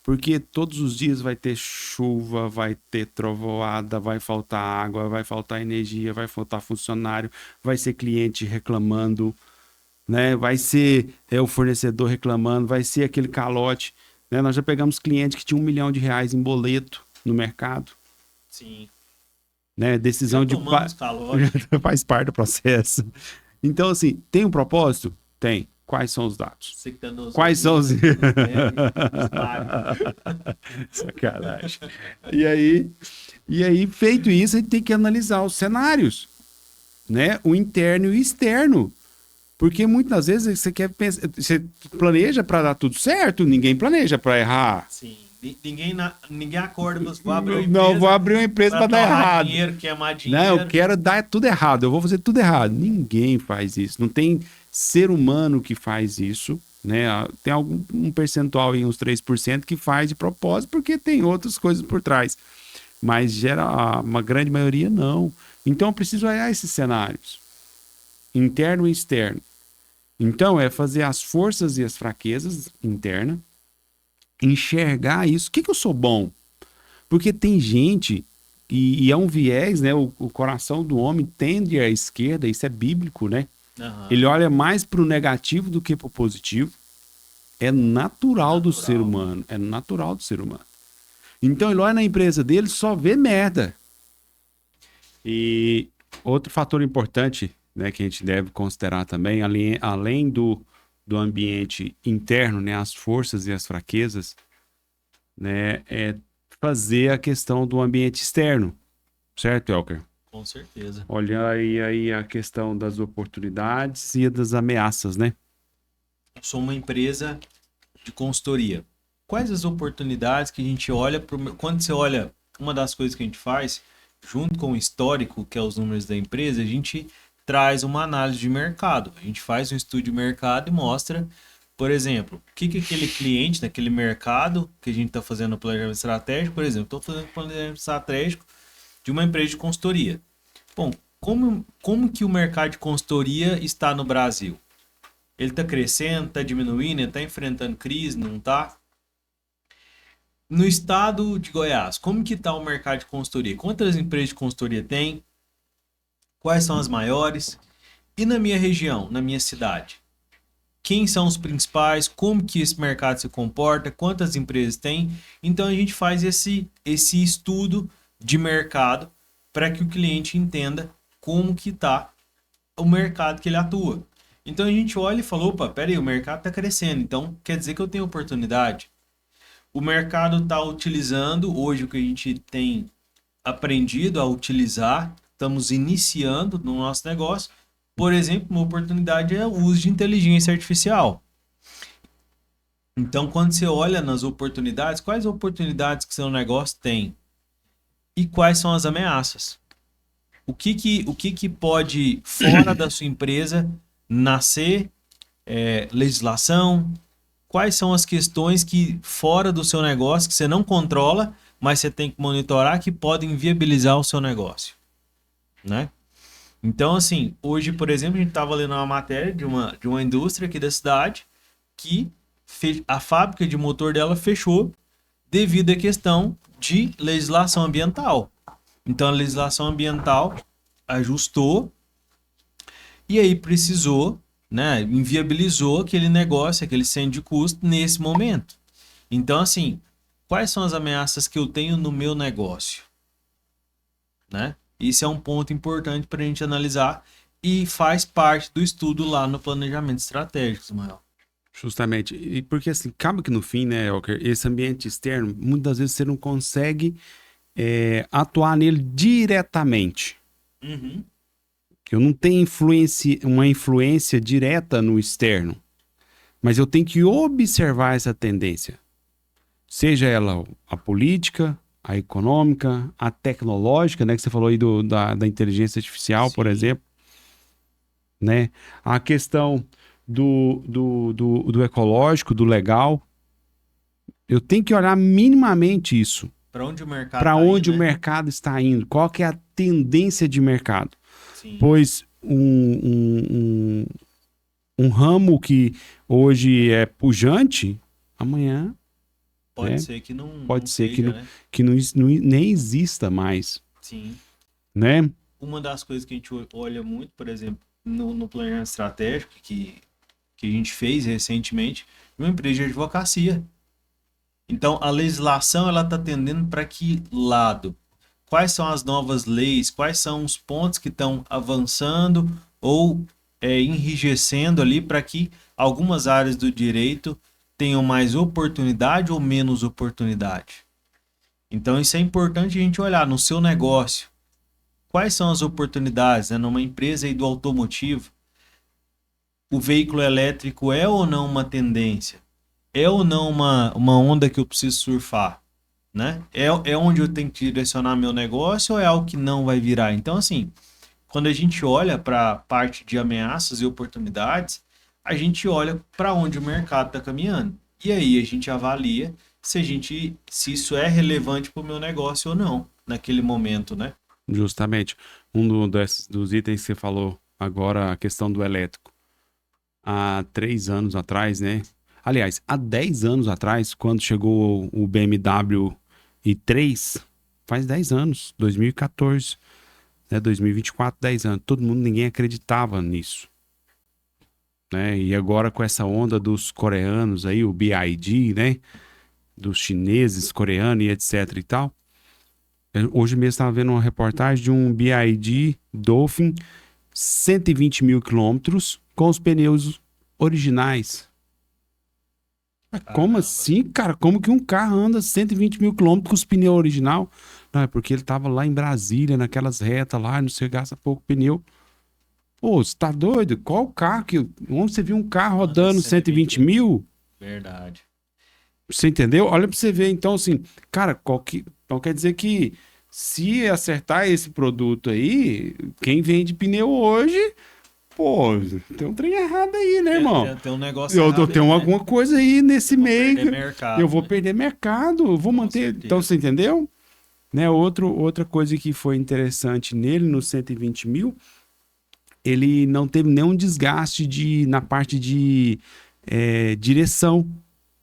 Porque todos os dias vai ter chuva, vai ter trovoada, vai faltar água, vai faltar energia, vai faltar funcionário, vai ser cliente reclamando, né? Vai ser o fornecedor reclamando, vai ser aquele calote. Né? Nós já pegamos cliente que tinha R$ 1 milhão em boleto no mercado. Sim. Né? Decisão de faz parte do processo. Então, assim, tem um propósito? Tem. Quais são os dados? Quais são os... Sacanagem. E aí, feito isso, a gente tem que analisar os cenários, né? O interno e o externo. Porque muitas vezes você quer pensar, você planeja para dar tudo certo, ninguém planeja para errar. Sim. Ninguém acorda, vou abrir uma empresa. Não, vou abrir uma empresa para dar errado. Dinheiro, queimar dinheiro. Não, eu quero dar tudo errado, eu vou fazer tudo errado. Ninguém faz isso. Não tem ser humano que faz isso, né? Tem um percentual em uns 3% que faz de propósito, porque tem outras coisas por trás. Mas uma grande maioria não. Então eu preciso olhar esses cenários, interno e externo. Então é fazer as forças e as fraquezas internas, enxergar isso. O que eu sou bom? Porque tem gente, e é um viés, né? O coração do homem tende à esquerda, isso é bíblico, né? Uhum. Ele olha mais para o negativo do que para o positivo. É natural do ser humano. É natural do ser humano. Então ele olha na empresa dele, só vê merda. E outro fator importante, né, que a gente deve considerar também, além do ambiente interno, né, as forças e as fraquezas, né, é fazer a questão do ambiente externo. Certo, Elker? Com certeza. Olha aí a questão das oportunidades e das ameaças, né? Eu sou uma empresa de consultoria. Quais as oportunidades que a gente olha quando você olha, uma das coisas que a gente faz, junto com o histórico, que é os números da empresa, a gente traz uma análise de mercado. A gente faz um estudo de mercado e mostra, por exemplo, o que aquele cliente naquele mercado que a gente está fazendo o planejamento estratégico, por exemplo, estou fazendo planejamento estratégico de uma empresa de consultoria. Bom, como que o mercado de consultoria está no Brasil? Ele está crescendo, está diminuindo, ele está enfrentando crise, não está? No estado de Goiás, como que está o mercado de consultoria? Quantas empresas de consultoria tem? Quais são as maiores? E na minha região, na minha cidade? Quem são os principais? Como que esse mercado se comporta? Quantas empresas tem? Então a gente faz esse estudo de mercado para que o cliente entenda como que está o mercado que ele atua. Então a gente olha e fala, opa, peraí, o mercado está crescendo, então quer dizer que eu tenho oportunidade. O mercado está utilizando, hoje o que a gente tem aprendido a utilizar, estamos iniciando no nosso negócio. Por exemplo, uma oportunidade é o uso de inteligência artificial. Então quando você olha nas oportunidades, quais oportunidades que seu negócio tem? E quais são as ameaças? O que pode, fora da sua empresa, nascer legislação? Quais são as questões que, fora do seu negócio, que você não controla, mas você tem que monitorar, que podem viabilizar o seu negócio? Né? Então, assim, hoje, por exemplo, a gente estava lendo uma matéria de uma indústria aqui da cidade que a fábrica de motor dela fechou devido à questão de legislação ambiental. Então a legislação ambiental ajustou e aí precisou, né, inviabilizou aquele negócio, aquele centro de custo nesse momento. Então assim, quais são as ameaças que eu tenho no meu negócio? Né? Isso é um ponto importante para a gente analisar e faz parte do estudo lá no planejamento estratégico, Samuel. Justamente, e porque assim, acaba que no fim, né, Elker, esse ambiente externo, muitas vezes você não consegue atuar nele diretamente. Uhum. Eu não tenho uma influência direta no externo, mas eu tenho que observar essa tendência. Seja ela a política, a econômica, a tecnológica, né, que você falou aí da inteligência artificial, Sim. por exemplo, né? A questão do ecológico, do legal. Eu tenho que olhar minimamente isso. Para onde o mercado Para tá onde indo, o né? mercado está indo. Qual que é a tendência de mercado. Sim. Pois um ramo que hoje é pujante, amanhã Pode né, ser que não, pode não ser seja, né? que nem exista mais. Sim. Né? Uma das coisas que a gente olha muito, por exemplo, no planejamento estratégico que a gente fez recentemente, uma empresa de advocacia. Então, a legislação ela está tendendo para que lado? Quais são as novas leis? Quais são os pontos que estão avançando ou enrijecendo ali para que algumas áreas do direito tenham mais oportunidade ou menos oportunidade? Então, isso é importante a gente olhar no seu negócio. Quais são as oportunidades, né? Numa empresa aí do automotivo? O veículo elétrico é ou não uma tendência? É ou não uma onda que eu preciso surfar? Né? É onde eu tenho que direcionar meu negócio ou é algo que não vai virar? Então, assim, quando a gente olha para a parte de ameaças e oportunidades, a gente olha para onde o mercado está caminhando. E aí a gente avalia se isso é relevante para o meu negócio ou não, naquele momento, né? Justamente. Dos itens que você falou agora, a questão do elétrico. Há 3 anos atrás, né? Aliás, há 10 anos atrás, quando chegou o BMW i3, faz 10 anos, 2014, né? 2024, 10 anos. Todo mundo, ninguém acreditava nisso. Né? E agora com essa onda dos coreanos aí, o BYD, né? Dos chineses, coreanos e etc e tal. Hoje mesmo estava vendo uma reportagem de um BYD Dolphin 120 mil quilômetros com os pneus originais. Como assim, cara? Como que um carro anda 120 mil quilômetros com os pneus original? Não, é porque ele tava lá em Brasília, naquelas retas lá, não sei, gasta pouco pneu. Pô, você tá doido? Qual carro que... Onde você viu um carro rodando 120 mil? Verdade. Você entendeu? Olha pra você ver. Então, assim, cara, então quer dizer que se acertar esse produto aí, quem vende pneu hoje, pô, tem um trem errado aí, né, irmão? Tem um negócio Eu errado tenho aí, né? alguma coisa aí nesse meio. Perder mercado, Eu vou né? perder mercado, eu vou Com manter. certeza. Então, você entendeu? Né, outra coisa que foi interessante nele, no 120 mil, ele não teve nenhum desgaste na parte de direção,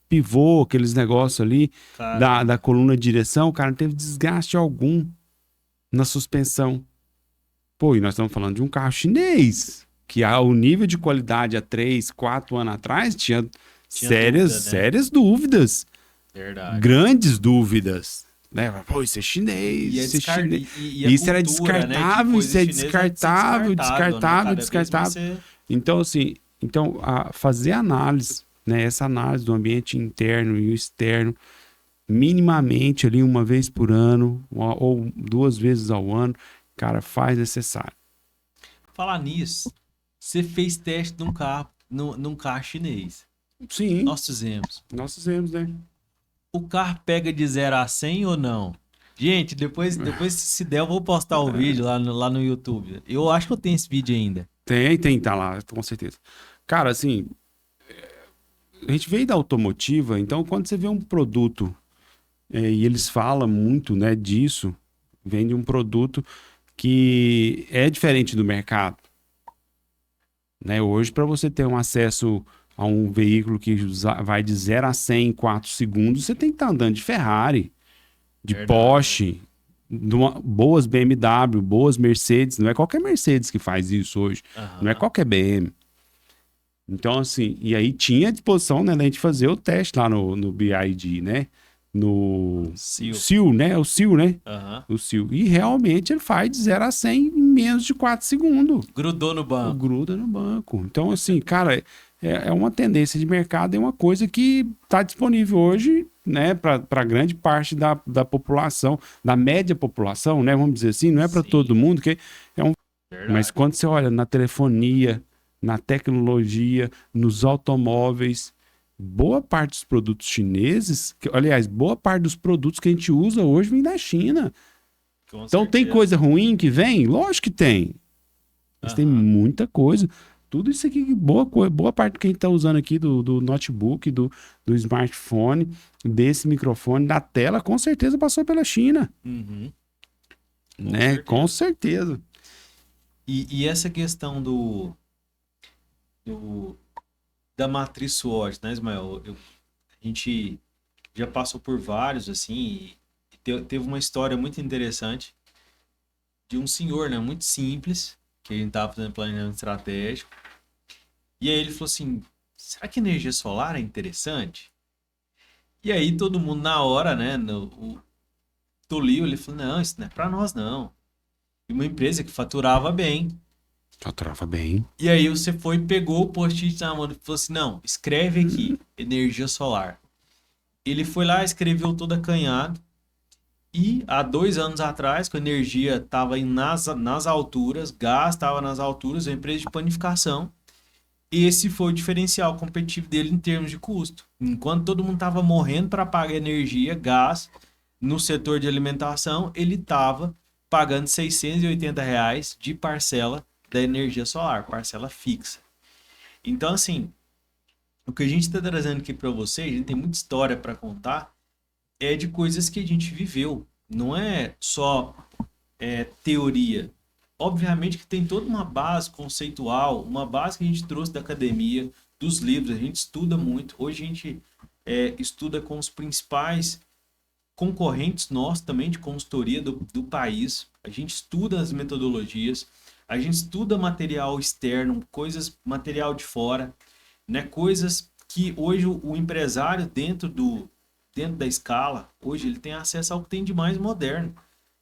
pivô, aqueles negócios ali, Cara, da coluna de direção, cara, não teve desgaste algum na suspensão. Pô, e nós estamos falando de um carro chinês, que o nível de qualidade há 3, 4 anos atrás tinha dúvida, né? sérias dúvidas, verdade. grandes dúvidas. Né? Pô, isso é chinês, E é isso é chinês. e a Isso era cultura, né, de descartável, coisa isso é chinesa vai ser descartável, né? descartável, Cada vez descartável. mais Então, assim, fazer análise, né? Essa análise do ambiente interno e o externo, minimamente ali uma vez por ano, ou 2 vezes ao ano, cara, faz necessário. Falar nisso, você fez teste num carro chinês. Sim, Nós fizemos. né? O carro pega de 0 a 100 ou não? Gente, depois se der, eu vou postar o vídeo lá no YouTube. Eu acho que eu tenho esse vídeo ainda. Tem, tá lá, com certeza. Cara, assim, a gente veio da automotiva, então quando você vê um produto, e eles falam muito, né, disso, vem de um produto que é diferente do mercado. Né? Hoje, para você ter um acesso a um veículo que vai de 0 a 100 em 4 segundos, você tem que estar andando de Ferrari, de Verdade. Porsche, boas BMW, boas Mercedes. Não é qualquer Mercedes que faz isso hoje. Não é qualquer BM. Então, assim, e aí tinha à disposição, né, da gente fazer o teste lá no BYD, né? No Sil, né? O Sil, né? O Sil. E realmente ele faz de 0 a 100 em menos de 4 segundos. Grudou no banco. Gruda no banco. Então, assim, cara, é uma tendência de mercado, é uma coisa que está disponível hoje, né, para grande parte da população, da média população, né? Vamos dizer assim, não é para todo mundo, que Verdade. Mas quando você olha na telefonia, na tecnologia, nos automóveis, boa parte dos produtos chineses, aliás, boa parte dos produtos que a gente usa hoje vem da China. Então tem coisa ruim que vem? Lógico que tem. Mas tem muita coisa. Tudo isso aqui, boa parte do que a gente está usando aqui, do notebook, do smartphone, desse microfone, da tela, com certeza passou pela China. Uhum. Né? Com certeza. E essa questão da matriz SWOT, né, Ismael? A gente já passou por vários, assim, e teve uma história muito interessante de um senhor, né, muito simples, que a gente estava fazendo planejamento estratégico. E aí ele falou assim, será que energia solar é interessante? E aí todo mundo na hora, né, o Tolio, ele falou, não, isso não é para nós, não. E uma empresa que faturava bem. Faturava bem. E aí você foi, pegou o post-it na mão e falou assim, não, escreve aqui, energia solar. Ele foi lá, escreveu todo acanhado. E há 2 anos atrás, quando a energia estava nas alturas, gás estava nas alturas, a empresa de panificação, esse foi o diferencial competitivo dele em termos de custo. Enquanto todo mundo estava morrendo para pagar energia, gás, no setor de alimentação, ele estava pagando R$ 680 de parcela da energia solar, parcela fixa. Então, assim, o que a gente está trazendo aqui para vocês, a gente tem muita história para contar, é de coisas que a gente viveu. Não é só teoria. Obviamente que tem toda uma base conceitual, uma base que a gente trouxe da academia, dos livros, a gente estuda muito. Hoje a gente estuda com os principais concorrentes nossos também de consultoria do país. A gente estuda as metodologias, a gente estuda material externo, material de fora, né? Coisas que hoje o empresário dentro da escala, hoje ele tem acesso ao que tem de mais moderno,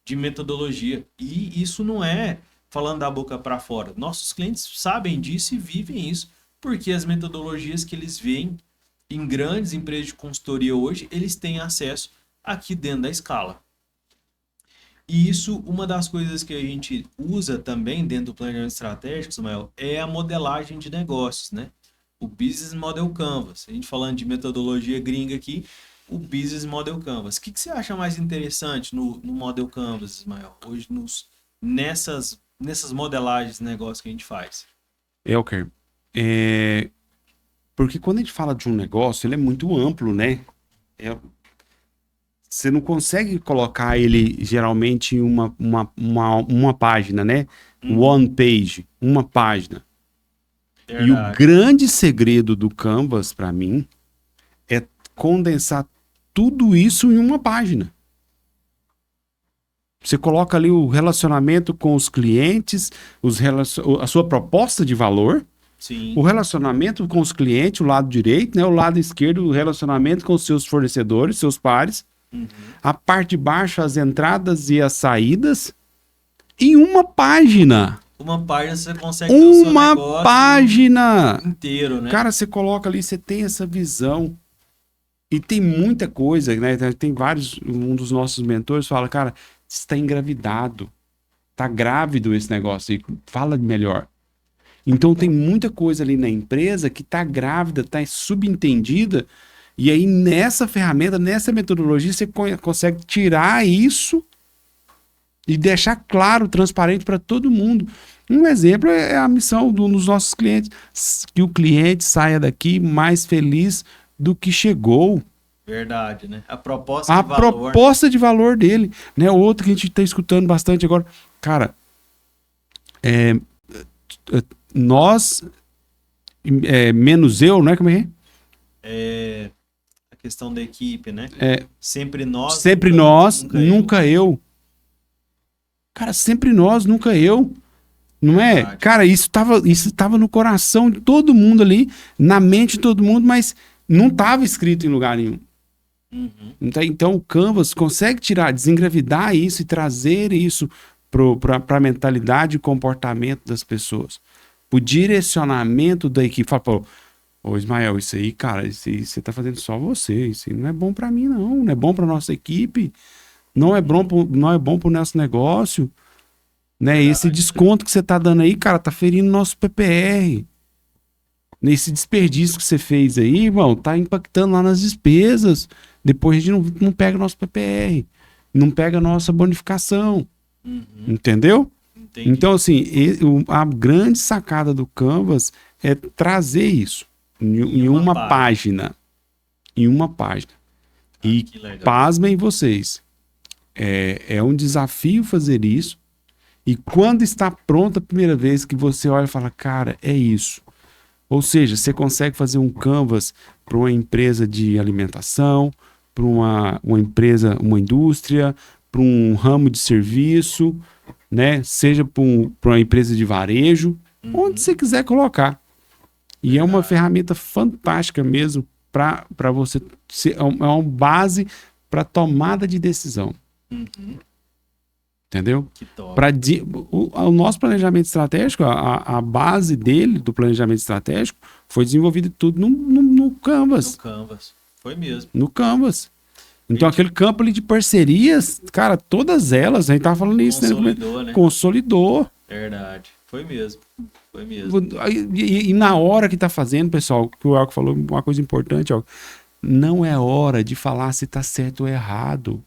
de metodologia. E isso não é falando da boca para fora. Nossos clientes sabem disso e vivem isso, porque as metodologias que eles veem em grandes empresas de consultoria hoje, eles têm acesso aqui dentro da escala. E isso, uma das coisas que a gente usa também dentro do planejamento estratégico, Samuel, é a modelagem de negócios, né? O Business Model Canvas. A gente falando de metodologia gringa aqui, o Business Model Canvas. O que você acha mais interessante no Model Canvas, Ismael? Hoje nessas modelagens de negócio que a gente faz. Elker, porque quando a gente fala de um negócio, ele é muito amplo, né? Você não consegue colocar ele geralmente em uma página, né? One page, uma página. Verdade. E o grande segredo do Canvas, para mim, é condensar tudo isso em uma página. Você coloca ali o relacionamento com os clientes, a sua proposta de valor, sim, o relacionamento com os clientes, o lado direito, né? O lado esquerdo, o relacionamento com os seus fornecedores, seus pares. A parte de baixo, as entradas e as saídas, em uma página. Uma página você consegue ter o seu negócio página inteiro, né? Cara, você coloca ali, você tem essa visão. E tem muita coisa, né? Tem vários. Um dos nossos mentores fala, cara, você está engravidado. Tá grávido esse negócio aí. Fala melhor. Então tem muita coisa ali na empresa que tá grávida, tá subentendida. E aí, nessa ferramenta, nessa metodologia, você consegue tirar isso e deixar claro, transparente para todo mundo. Um exemplo é a missão dos nossos clientes. Que o cliente saia daqui mais feliz do que chegou. Verdade, né? A proposta de valor. A proposta de valor dele. Né? Outro que a gente está escutando bastante agora. Cara, nós, menos eu, não é? Como é? Questão da equipe, né? Sempre nunca eu. Cara, sempre nós, nunca eu. Não é? Verdade. Cara, isso tava no coração de todo mundo ali, na mente de todo mundo, mas não estava escrito em lugar nenhum. Então o Canvas consegue desengravidar isso e trazer isso para a mentalidade e comportamento das pessoas. O direcionamento da equipe. Fala, pô, ô Ismael, isso aí, cara, isso aí você tá fazendo só você. Isso aí não é bom para mim, não. Não é bom para nossa equipe. Não é bom pro nosso negócio. Né? Esse desconto que você tá dando aí, cara, tá ferindo nosso PPR. Nesse desperdício que você fez aí, irmão, tá impactando lá nas despesas. Depois a gente não pega nosso PPR. Não pega a nossa bonificação. Entendeu? Entendi. Então, assim, a grande sacada do Canvas é trazer isso em uma página. Em uma página. E que legal. pasmem vocês. É um desafio fazer isso. E quando está pronta a primeira vez que você olha e fala, cara, é isso. Ou seja, você consegue fazer um Canvas para uma empresa de alimentação, para uma empresa, uma indústria, para um ramo de serviço, né? Seja para uma empresa de varejo, onde você quiser colocar. E é uma ferramenta fantástica mesmo para você é uma base para tomada de decisão. Entendeu? Que top. O nosso planejamento estratégico, a base dele, do planejamento estratégico, foi desenvolvido tudo no Canvas. No Canvas. Foi mesmo. No Canvas. Então, aquele campo ali de parcerias, cara, todas elas, a gente tava falando isso, né? Consolidou. Verdade. Foi mesmo. Foi mesmo. E na hora que tá fazendo, pessoal, que o Elco falou uma coisa importante, ó, não é hora de falar se tá certo ou errado.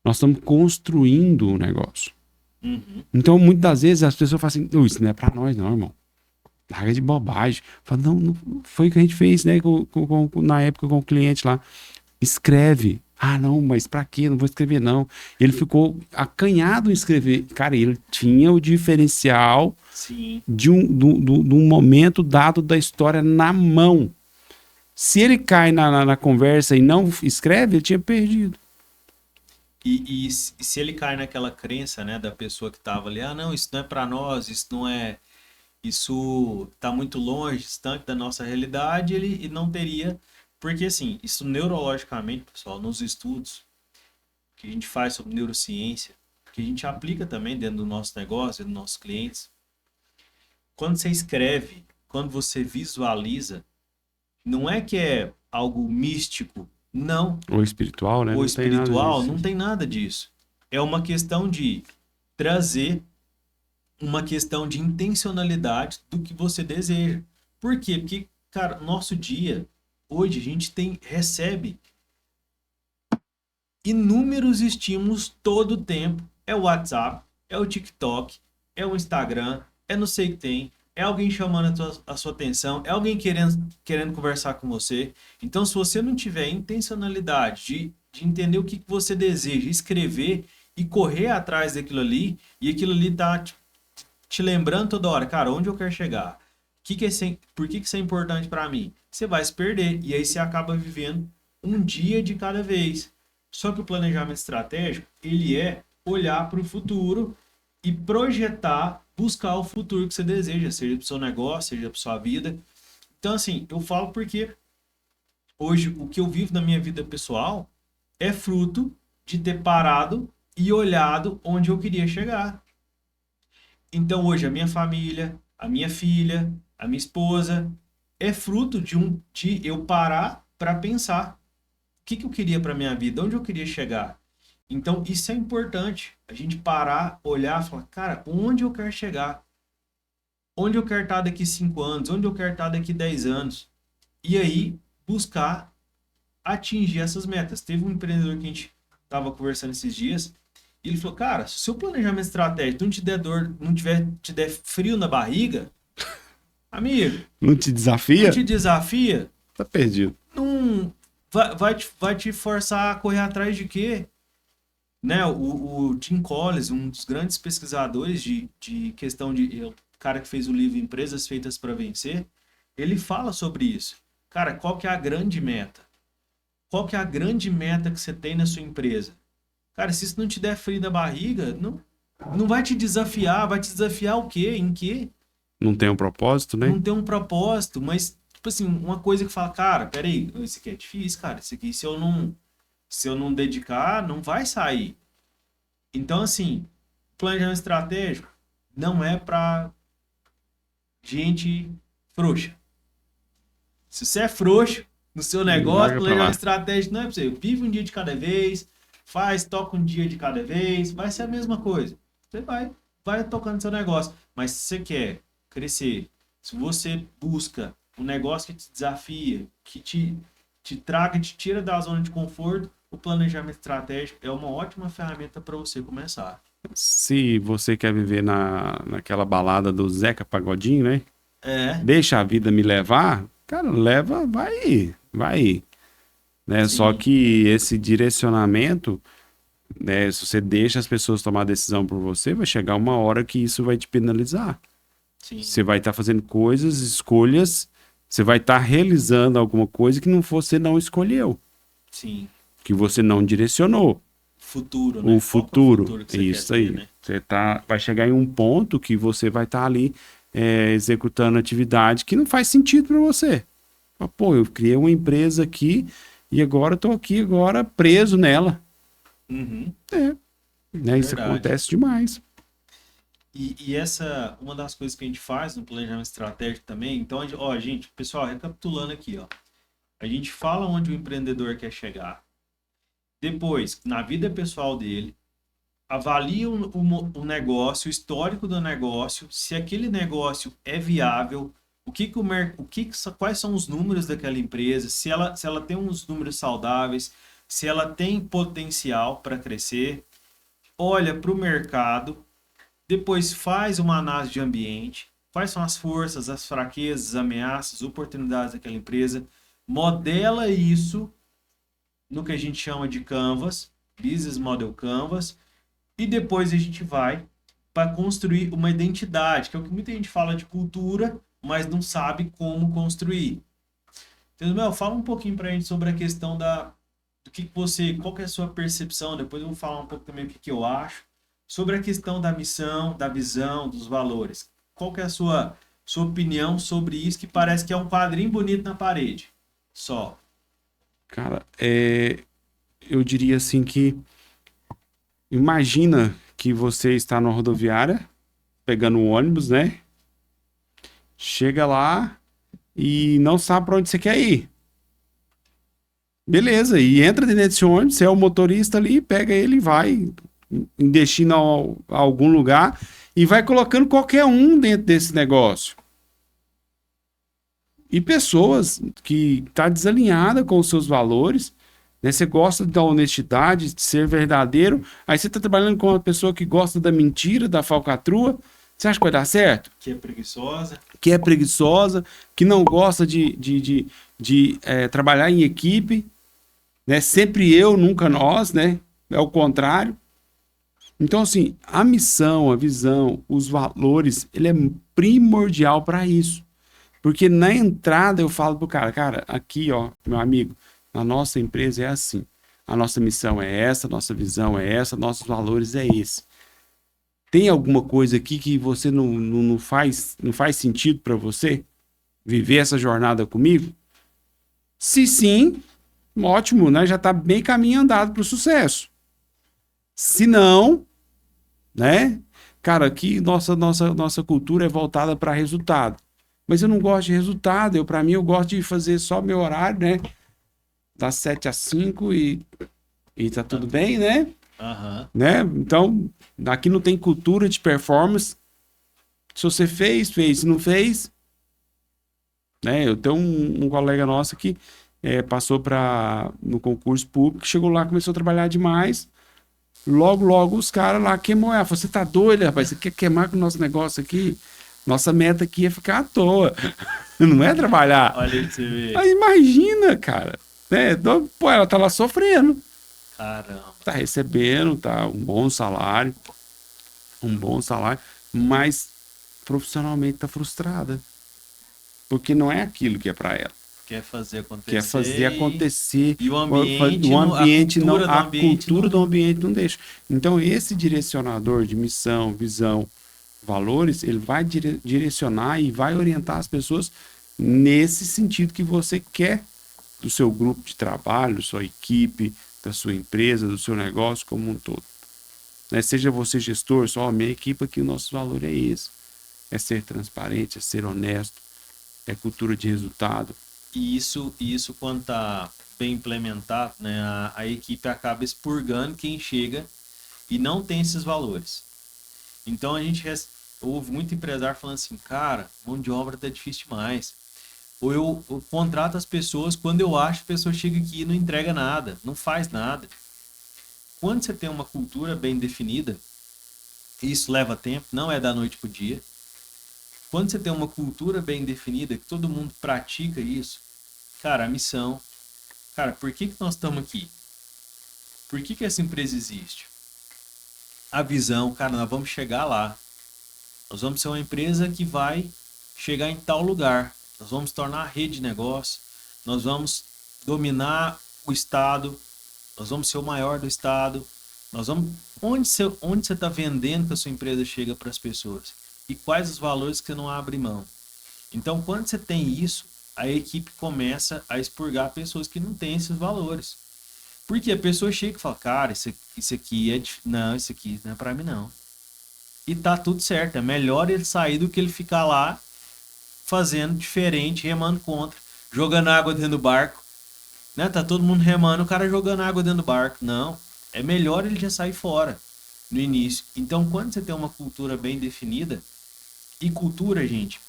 Nós estamos construindo o negócio. Então, muitas das vezes, as pessoas falam assim, isso não é pra nós não, irmão. Larga de bobagem. Fala, não, foi o que a gente fez, né, na época com o cliente lá. Escreve. Ah, não, mas pra quê? Não vou escrever, não. Ele ficou acanhado em escrever. Cara, ele tinha o diferencial de um momento dado da história na mão. Se ele cai na conversa e não escreve, ele tinha perdido. E se ele cai naquela crença, né, da pessoa que tava ali, ah, não, isso não é pra nós, isso tá muito longe, distante da nossa realidade, ele não teria. Porque, assim, isso neurologicamente, pessoal, nos estudos que a gente faz sobre neurociência, que a gente aplica também dentro do nosso negócio, dos nossos clientes, quando você escreve, quando você visualiza, não é que é algo místico, não. Ou espiritual, né? Ou espiritual, não tem nada disso. É uma questão de trazer uma questão de intencionalidade do que você deseja. Por quê? Porque, cara, nosso dia... Hoje a gente recebe inúmeros estímulos todo o tempo. É o WhatsApp, é o TikTok, é o Instagram, é não sei o que tem, é alguém chamando a sua atenção, é alguém querendo conversar com você. Então, se você não tiver intencionalidade de entender o que você deseja, escrever e correr atrás daquilo ali, e aquilo ali tá te lembrando toda hora, cara, onde eu quero chegar? Por que isso é importante para mim? Você vai se perder. E aí você acaba vivendo um dia de cada vez. Só que o planejamento estratégico, ele é olhar para o futuro e projetar, buscar o futuro que você deseja, seja para o seu negócio, seja para sua vida. Então, assim, eu falo porque hoje o que eu vivo na minha vida pessoal é fruto de ter parado e olhado onde eu queria chegar. Então, hoje, a minha família, a minha filha, a minha esposa, é fruto de eu parar para pensar o que eu queria para minha vida, onde eu queria chegar. Então, isso é importante, a gente parar, olhar e falar, cara, onde eu quero chegar? Onde eu quero estar daqui 5 anos? Onde eu quero estar daqui 10 anos? E aí, buscar atingir essas metas. Teve um empreendedor que a gente estava conversando esses dias, e ele falou, cara, se o seu planejamento estratégico não te der dor, te der frio na barriga, amigo, não te desafia? Não te desafia? Tá perdido. Não vai te forçar a correr atrás de quê? Né? O Jim Collins, um dos grandes pesquisadores de questão o cara que fez o livro Empresas Feitas para Vencer, ele fala sobre isso. Cara, qual que é a grande meta? Qual que é a grande meta que você tem na sua empresa? Cara, se isso não te der frio na barriga, não vai te desafiar. Vai te desafiar o quê? Em quê? Não tem um propósito, né? Não tem um propósito, mas, tipo assim, uma coisa que fala, cara, peraí, isso aqui é difícil, cara. Isso aqui, se eu não dedicar, não vai sair. Então, assim, planejamento estratégico não é pra gente frouxa. Se você é frouxo no seu negócio, planejamento estratégico não é pra você. Vive um dia de cada vez, toca um dia de cada vez, vai ser a mesma coisa. Você vai tocando seu negócio. Mas se você quer crescer, se você busca um negócio que te desafia, que te traga, te tira da zona de conforto, o planejamento estratégico é uma ótima ferramenta para você começar. Se você quer viver naquela balada do Zeca Pagodinho, né? É, Deixa a vida me levar, cara, leva, vai, né? Só sim, que esse direcionamento, né? Se você deixa as pessoas tomar a decisão por você, vai chegar uma hora que isso vai te penalizar. sim, Você vai estar fazendo coisas, escolhas, você vai estar realizando alguma coisa que você não escolheu, sim. que você não direcionou. Futuro, O né? Qual que é o futuro, futuro que é você quer isso ter, aí. né? Vai chegar em um ponto que você vai estar ali executando atividade que não faz sentido para você. Pô, eu criei uma empresa aqui e agora estou aqui agora preso nela. Uhum, É, né? Isso verdade. acontece demais. E essa, uma das coisas que a gente faz no planejamento estratégico também, então, ó, gente, pessoal, recapitulando aqui, ó. A gente fala onde o empreendedor quer chegar. Depois, na vida pessoal dele, avalia o negócio, o histórico do negócio, se aquele negócio é viável, quais são os números daquela empresa, se ela tem uns números saudáveis, se ela tem potencial para crescer, olha para o mercado, depois faz uma análise de ambiente, quais são as forças, as fraquezas, as ameaças, oportunidades daquela empresa, modela isso no que a gente chama de Canvas, Business Model Canvas, e depois a gente vai para construir uma identidade, que é o que muita gente fala de cultura, mas não sabe como construir. Então, Mel, fala um pouquinho para a gente sobre a questão do que você, qual que é a sua percepção, depois eu vou falar um pouco também o que eu acho, sobre a questão da missão, da visão, dos valores. Qual que é a sua opinião sobre isso, que parece que é um quadrinho bonito na parede, só. Cara, eu diria assim que imagina que você está na rodoviária, pegando um ônibus, né? Chega lá e não sabe para onde você quer ir. Beleza, e entra dentro desse ônibus, você é o motorista ali, pega ele e vai em destino a algum lugar e vai colocando qualquer um dentro desse negócio. E pessoas que tá desalinhada com os seus valores, né? Você gosta da honestidade, de ser verdadeiro, aí você tá trabalhando com uma pessoa que gosta da mentira, da falcatrua, você acha que vai dar certo? Que é preguiçosa. Que é preguiçosa, que não gosta de trabalhar em equipe, né? Sempre eu, nunca nós, né? É o contrário. Então, assim, a missão, a visão, os valores, ele é primordial para isso. Porque na entrada eu falo pro cara, aqui, ó, meu amigo, a nossa empresa é assim. A nossa missão é essa, a nossa visão é essa, nossos valores é esse. Tem alguma coisa aqui que você não faz sentido para você viver essa jornada comigo? Se sim, ótimo, né? Já está bem caminho andado para o sucesso. Se não, né? Cara, aqui nossa cultura é voltada para resultado. Mas eu não gosto de resultado. Para mim, eu gosto de fazer só meu horário, né? Das 7 às 5 e tá Tá tudo tudo. bem, né? Aham. Né? Então, aqui não tem cultura de performance. Se você fez. Se não fez, né? Eu tenho um colega nosso que passou no concurso público, chegou lá, começou a trabalhar demais. Logo, os caras lá queimou ela. Falou, você tá doido, rapaz? Você quer queimar com o nosso negócio aqui? Nossa meta aqui é ficar à toa. Não é trabalhar. Olha aí pra você ver. Aí imagina, cara. Né? Pô, ela tá lá sofrendo. Caramba. Tá recebendo, tá um bom salário, mas profissionalmente tá frustrada. Porque não é aquilo que é para ela. Quer fazer Quer fazer acontecer acontecer, e o ambiente, o a ambiente não, cultura do a ambiente cultura do não. ambiente não deixa. Então, esse direcionador de missão, visão, valores, ele vai direcionar e vai orientar as pessoas nesse sentido que você quer do seu grupo de trabalho, da sua equipe, da sua empresa, do seu negócio como um todo. Né? Seja você gestor, só minha equipe aqui, o nosso valor é esse. É ser transparente, é ser honesto, é cultura de resultado. E isso quando está bem implementado, né, a equipe acaba expurgando quem chega e não tem esses valores. Então a gente ouve muito empresário falando assim, cara, mão de obra tá difícil demais. Ou eu contrato as pessoas quando eu acho que a pessoa chega aqui e não entrega nada, não faz nada. Quando você tem uma cultura bem definida, Isso leva tempo, não é da noite pro dia. Quando você tem uma cultura bem definida, que todo mundo pratica isso, cara, a missão, cara, por que que nós estamos aqui? Por que que essa empresa existe? A visão, cara, nós vamos chegar lá. Nós vamos ser uma empresa que vai chegar em tal lugar. Nós vamos tornar a rede de negócio. Nós vamos dominar o estado. Nós vamos ser o maior do estado. Nós vamos... Onde você está vendendo que a sua empresa chega para as pessoas? E quais os valores que você não abre mão? Então, quando você tem isso, a equipe começa a expurgar pessoas que não têm esses valores. Porque a pessoa chega e fala, cara, isso aqui é... Não, isso aqui não é para mim, não. E tá tudo certo. É melhor ele sair do que ele ficar lá fazendo diferente, remando contra, jogando água dentro do barco. Né? Tá todo mundo remando, o cara jogando água dentro do barco. Não. É melhor ele já sair fora no início. Então, quando você tem uma cultura bem definida, e cultura, gente,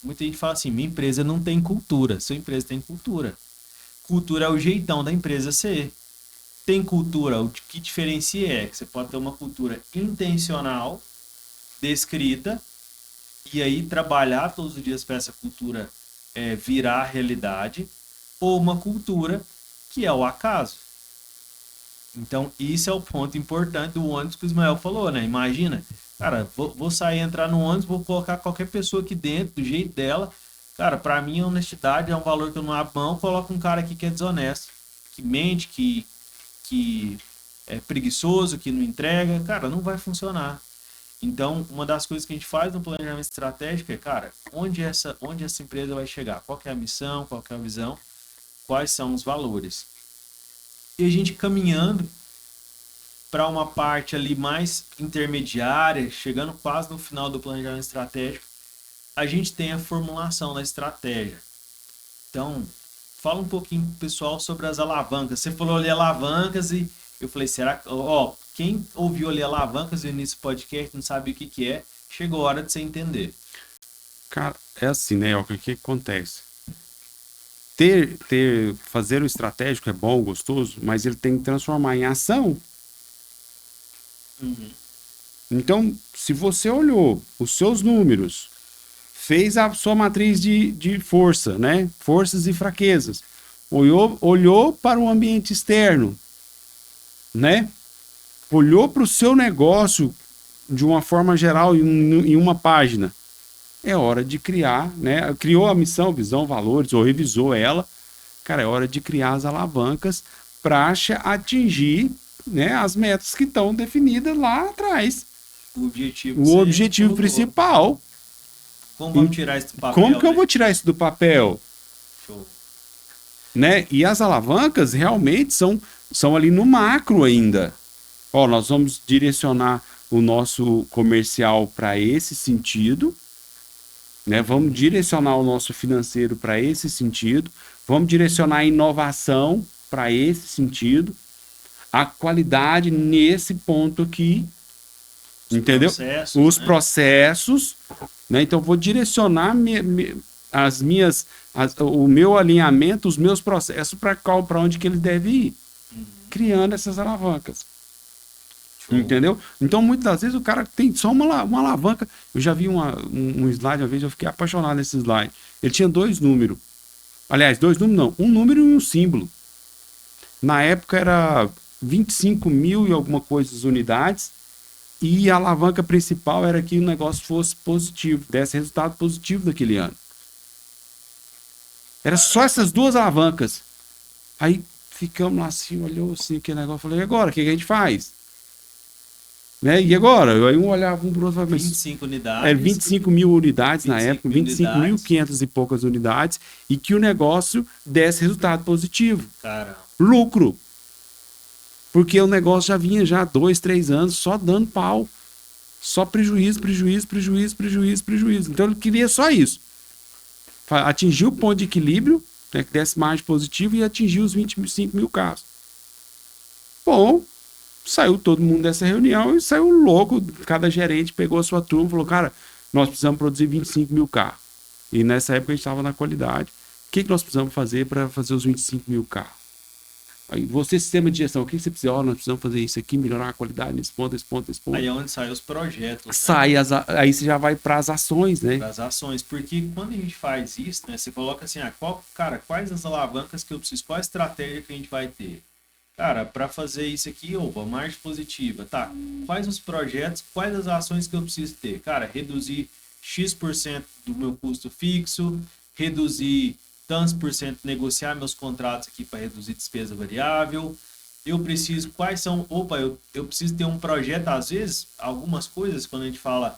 muita gente fala assim, minha empresa não tem cultura. Sua empresa tem cultura. Cultura é o jeitão da empresa ser. Tem cultura, o que diferencia é que você pode ter uma cultura intencional, descrita, e aí trabalhar todos os dias para essa cultura virar realidade, ou uma cultura que é o acaso. Então, isso é o ponto importante do ônibus que o Ismael falou, né? Imagina, cara, vou sair, entrar no ônibus, vou colocar qualquer pessoa aqui dentro, do jeito dela. Cara, para mim a honestidade é um valor que eu não abro mão, coloco um cara aqui que é desonesto, que mente, que é preguiçoso, que não entrega, cara, não vai funcionar. Então, uma das coisas que a gente faz no planejamento estratégico é, cara, onde essa empresa vai chegar? Qual que é a missão? Qual que é a visão? Quais são os valores? E a gente caminhando para uma parte ali mais intermediária, chegando quase no final do planejamento estratégico, a gente tem a formulação da estratégia. Então, fala um pouquinho, pessoal, sobre as alavancas. Você falou ali alavancas e eu falei, será que... Ó, quem ouviu ali alavancas no início do podcast não sabe o que que é, chegou a hora de você entender. Cara, é assim, né, o que acontece? Fazer o estratégico é bom, gostoso, mas ele tem que transformar em ação. Uhum. Então, se você olhou os seus números, fez a sua matriz de força, né? Forças e fraquezas. Olhou para o ambiente externo, né? Olhou para o seu negócio de uma forma geral em uma página. É hora de criar, né? Criou a missão, visão, valores, ou revisou ela. Cara, é hora de criar as alavancas para atingir, né, as metas que estão definidas lá atrás. O objetivo principal. Como vamos tirar isso do papel? Como que eu vou tirar isso do papel? Show. Né? E as alavancas realmente são ali no macro ainda. Ó, nós vamos direcionar o nosso comercial para esse sentido, né? Vamos direcionar o nosso financeiro para esse sentido, vamos direcionar a inovação para esse sentido, a qualidade nesse ponto aqui, entendeu? Os processos, né? Então vou direcionar o meu alinhamento, os meus processos para onde que ele deve ir, criando essas alavancas. Entendeu? Então, muitas das vezes, o cara tem só uma alavanca. Eu já vi um slide uma vez, eu fiquei apaixonado nesse slide. Ele tinha 2 números. Aliás, 2 números não. Um número e um símbolo. Na época era 25 mil e alguma coisa unidades. E a alavanca principal era que o negócio fosse positivo, desse resultado positivo daquele ano. Era só essas 2 alavancas. Aí ficamos lá assim, olhou assim, aquele negócio. Falei, e agora? O que a gente faz? Né? E agora? Aí um olhava um pro outro e falava, 25 unidades. 25 mil unidades na época, 25.500 e poucas unidades, e que o negócio desse resultado positivo. Caramba. Lucro. Porque o negócio já vinha já há 2, 3 anos só dando pau. Só prejuízo. Então ele queria só isso. Atingir o ponto de equilíbrio, né, que desse margem positiva, e atingir os 25 mil carros. Bom, saiu todo mundo dessa reunião e saiu louco. Cada gerente pegou a sua turma e falou, cara, nós precisamos produzir 25 mil carros. E nessa época a gente estava na qualidade. O que nós precisamos fazer para fazer os 25 mil carros? Aí você, sistema de gestão, o que você precisa? Ó, nós precisamos fazer isso aqui, melhorar a qualidade nesse ponto, esse ponto, esse ponto. Aí é onde saem os projetos. Né? Aí você já vai para as ações, né? Para as ações, porque quando a gente faz isso, né, você coloca assim, quais as alavancas que eu preciso, qual a estratégia que a gente vai ter? Cara, para fazer isso aqui, opa, margem positiva, tá? Quais os projetos, quais as ações que eu preciso ter? Cara, reduzir X% do meu custo fixo, reduzir tantos por cento, negociar meus contratos aqui para reduzir despesa variável. Eu preciso, eu preciso ter um projeto, às vezes, algumas coisas, quando a gente fala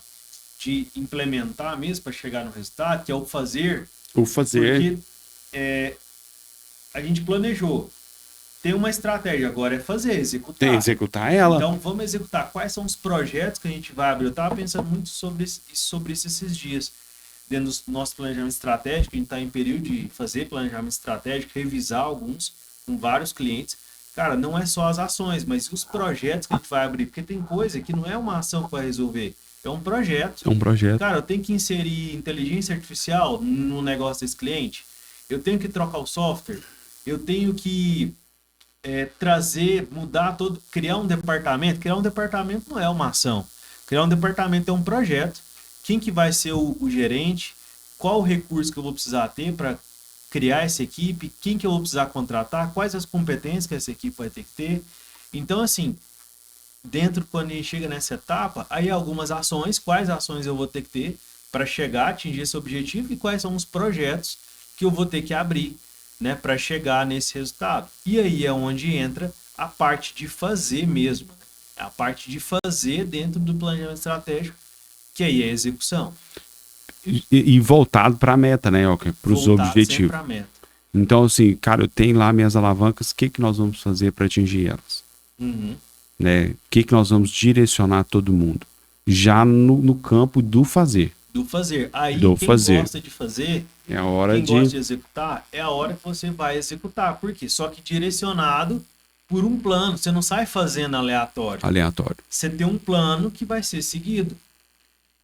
de implementar mesmo para chegar no resultado, que é o fazer. O fazer. Porque a gente planejou. Tem uma estratégia, agora é fazer, executar. Tem que executar ela. Então, vamos executar. Quais são os projetos que a gente vai abrir? Eu estava pensando muito sobre isso esses dias. Dentro do nosso planejamento estratégico, a gente está em período de fazer planejamento estratégico, revisar alguns com vários clientes. Cara, não é só as ações, mas os projetos que a gente vai abrir. Porque tem coisa que não é uma ação que vai resolver. É um projeto. É um projeto. Cara, eu tenho que inserir inteligência artificial no negócio desse cliente. Eu tenho que trocar o software. Eu tenho que criar um departamento. Criar um departamento não é uma ação. Criar um departamento é um projeto. Quem que vai ser o gerente? Qual o recurso que eu vou precisar ter para criar essa equipe? Quem que eu vou precisar contratar? Quais as competências que essa equipe vai ter que ter? Então, assim, quando a gente chega nessa etapa, aí algumas ações, quais ações eu vou ter que ter para chegar, atingir esse objetivo e quais são os projetos que eu vou ter que abrir, né, para chegar nesse resultado. E aí é onde entra a parte de fazer mesmo, né? A parte de fazer dentro do planejamento estratégico, que aí é a execução. E voltado para a meta, né, para os objetivos. Pra meta. Então, assim, cara, eu tenho lá minhas alavancas, o que nós vamos fazer para atingir elas? Uhum. Né? O que nós vamos direcionar todo mundo? Já no campo do fazer. Do fazer. Aí quem gosta de fazer, é a hora gosta de executar, é a hora que você vai executar. Por quê? Só que direcionado por um plano. Você não sai fazendo aleatório. Você tem um plano que vai ser seguido.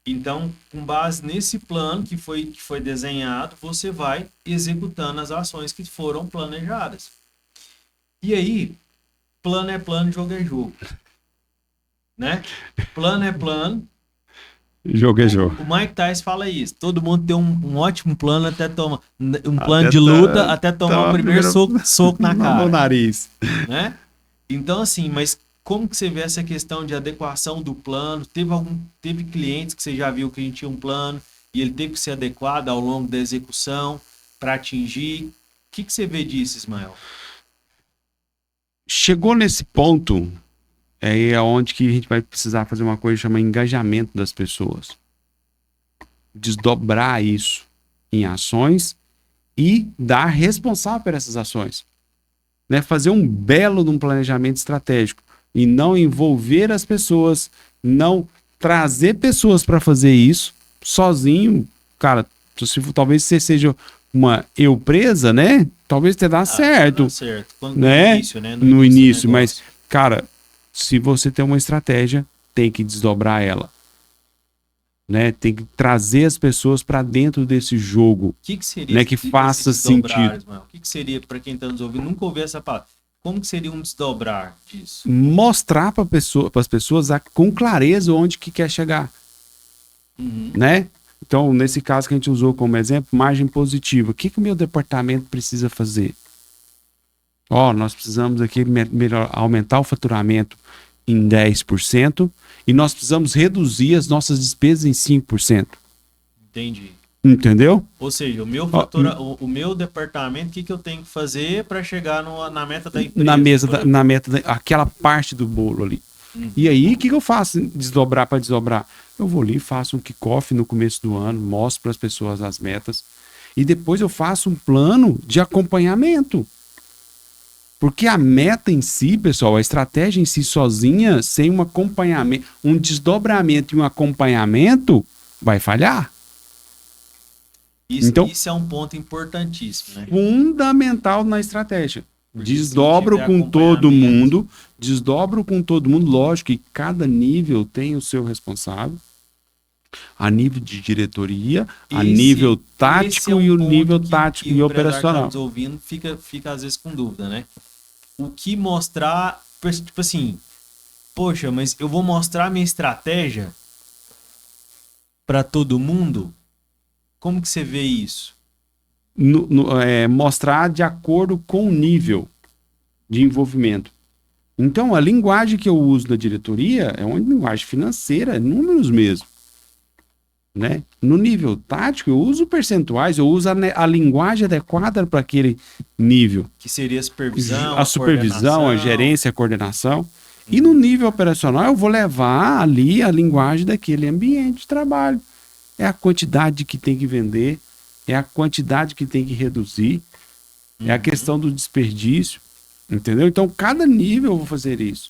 Então, com base nesse plano que foi desenhado, você vai executando as ações que foram planejadas. E aí, plano é plano, jogo é jogo. Né? Plano é plano. Jogo é jogo. O Mike Tyson fala isso. Todo mundo tem um ótimo plano até tomar um plano de luta até tomar o primeiro soco na cara. No nariz. Né? Então, assim, mas como que você vê essa questão de adequação do plano? Teve clientes que você já viu que a gente tinha um plano e ele teve que ser adequado ao longo da execução para atingir. O que você vê disso, Ismael? Chegou nesse ponto, é onde que a gente vai precisar fazer uma coisa chamada engajamento das pessoas. Desdobrar isso em ações e dar responsável por essas ações. Né? Fazer um belo de um planejamento estratégico e não envolver as pessoas, não trazer pessoas para fazer isso sozinho. Cara, talvez você seja uma empresa, né? Talvez te dá certo. Dá certo. Né? No início, né? No início, mas, cara, se você tem uma estratégia, tem que desdobrar ela. Né? Tem que trazer as pessoas para dentro desse jogo. O que seria, né? Que faça sentido. Ismael? O que seria, para quem está nos ouvindo, nunca ouviu essa palavra? Como que seria um desdobrar disso? Mostrar para as pessoas com clareza onde que quer chegar. Uhum. Né? Então, nesse caso que a gente usou como exemplo, margem positiva. O que o meu departamento precisa fazer? Nós precisamos aqui aumentar o faturamento em 10% e nós precisamos reduzir as nossas despesas em 5%. Entendi. Entendeu? Ou seja, o meu departamento, o que eu tenho que fazer para chegar na meta da empresa? Na meta aquela parte do bolo ali. Uhum. E aí, o que eu faço para desdobrar? Eu vou ali, faço um kickoff no começo do ano, mostro para as pessoas as metas e depois eu faço um plano de acompanhamento. Porque a meta em si, pessoal, a estratégia em si sozinha, sem um acompanhamento, um desdobramento e um acompanhamento, vai falhar. Isso é um ponto importantíssimo, né? Fundamental na estratégia. Desdobro com todo mundo, lógico que cada nível tem o seu responsável, a nível de diretoria, a nível tático e o nível tático e operacional. Tá nos ouvindo, fica às vezes com dúvida, né? o que mostrar, tipo assim, poxa, mas eu vou mostrar minha estratégia para todo mundo? Como que você vê isso? Mostrar de acordo com o nível de envolvimento. Então, a linguagem que eu uso na diretoria é uma linguagem financeira, números mesmo. Né? No nível tático, eu uso percentuais, eu uso a linguagem adequada para aquele nível. Que seria a supervisão, A supervisão, a gerência, a coordenação. E no Uhum. nível operacional, eu vou levar ali a linguagem daquele ambiente de trabalho. É a quantidade que tem que vender, é a quantidade que tem que reduzir, é a questão do desperdício, entendeu? Então, cada nível eu vou fazer isso.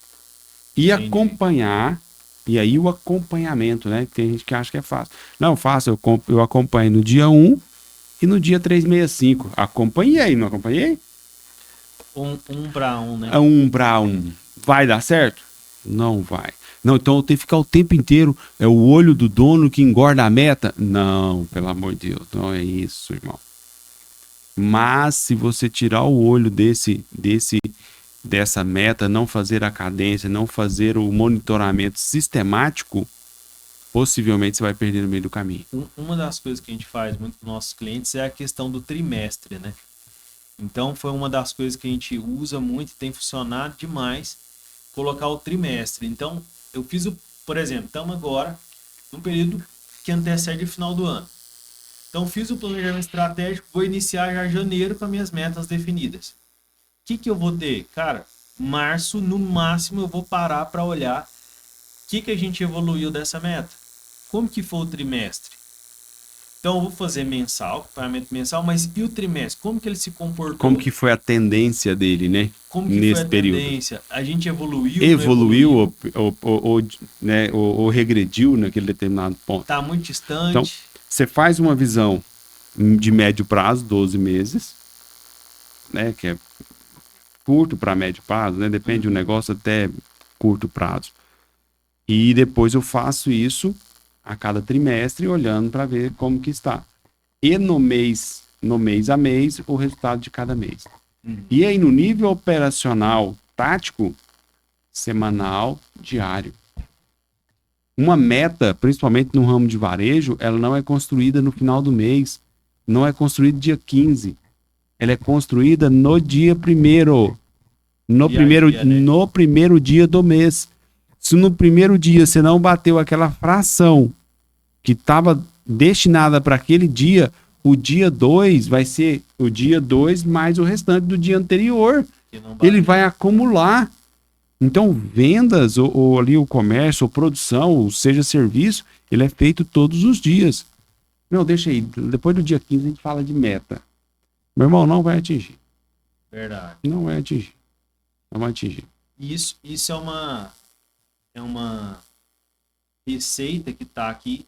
E Entendi. acompanhar, e aí o acompanhamento, né? Tem gente que acha que é fácil. Não, fácil, eu acompanho no dia 1 e no dia 365. Acompanhei, não acompanhei? Um para um, né? É 1 para 1. Vai dar certo? Não vai. Não, então eu tenho que ficar o tempo inteiro. É o olho do dono que engorda a meta? Não, pelo amor de Deus, não é isso, irmão. Mas se você tirar o olho dessa meta, não fazer a cadência, não fazer o monitoramento sistemático, possivelmente você vai perder no meio do caminho. Uma das coisas que a gente faz muito com nossos clientes é a questão do trimestre, né? Então foi uma das coisas que a gente usa muito e tem funcionado demais, colocar o trimestre. Então eu fiz por exemplo, estamos agora num período que antecede o final do ano. Então fiz o planejamento estratégico, vou iniciar já janeiro com as minhas metas definidas. O que eu vou ter? Cara, março no máximo eu vou parar para olhar o que a gente evoluiu dessa meta. Como que foi o trimestre? Então eu vou fazer mensal, acompanhamento mensal, mas e o trimestre? Como que ele se comportou? Como que foi a tendência dele, né? Como que nesse foi a período? tendência? A gente evoluiu? Evoluiu ou regrediu naquele determinado ponto. Está muito distante. Então, você faz uma visão de médio prazo, 12 meses, né? Que é curto para médio prazo, né? Depende do negócio até curto prazo. E depois eu faço isso a cada trimestre, olhando para ver como que está. E no mês a mês, o resultado de cada mês. E aí, no nível operacional tático, semanal, diário. Uma meta, principalmente no ramo de varejo, ela não é construída no final do mês, não é construída dia 15. Ela é construída no dia 1º. No primeiro dia do mês. Se no primeiro dia você não bateu aquela fração que estava destinada para aquele dia, o dia 2 vai ser o dia 2 mais o restante do dia anterior. Ele vai acumular. Então, vendas, ou ali o comércio, ou produção, ou seja, serviço, ele é feito todos os dias. Não, deixa aí. Depois do dia 15 a gente fala de meta. Meu irmão, não vai atingir. Verdade. Não vai atingir. Não vai atingir. Isso é uma receita que está aqui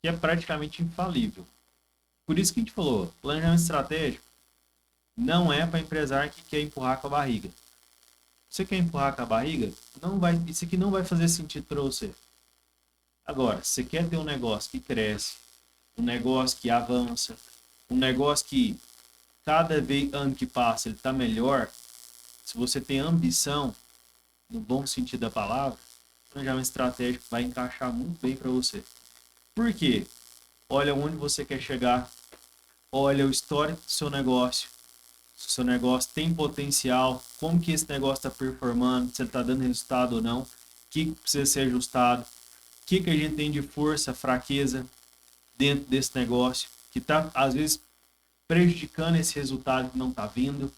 que é praticamente infalível. Por isso que a gente falou, planejamento estratégico não é para empresário que quer empurrar com a barriga. Você quer empurrar com a barriga? Isso aqui não vai fazer sentido para você. Agora, se você quer ter um negócio que cresce, um negócio que avança, um negócio que cada ano que passa ele está melhor, se você tem ambição, no bom sentido da palavra, o planejamento estratégico vai encaixar muito bem para você. Por quê? Olha onde você quer chegar, olha o histórico do seu negócio, se o seu negócio tem potencial, como que esse negócio está performando, se ele está dando resultado ou não, o que precisa ser ajustado, o que a gente tem de força, fraqueza dentro desse negócio, que está, às vezes, prejudicando esse resultado que não está vindo,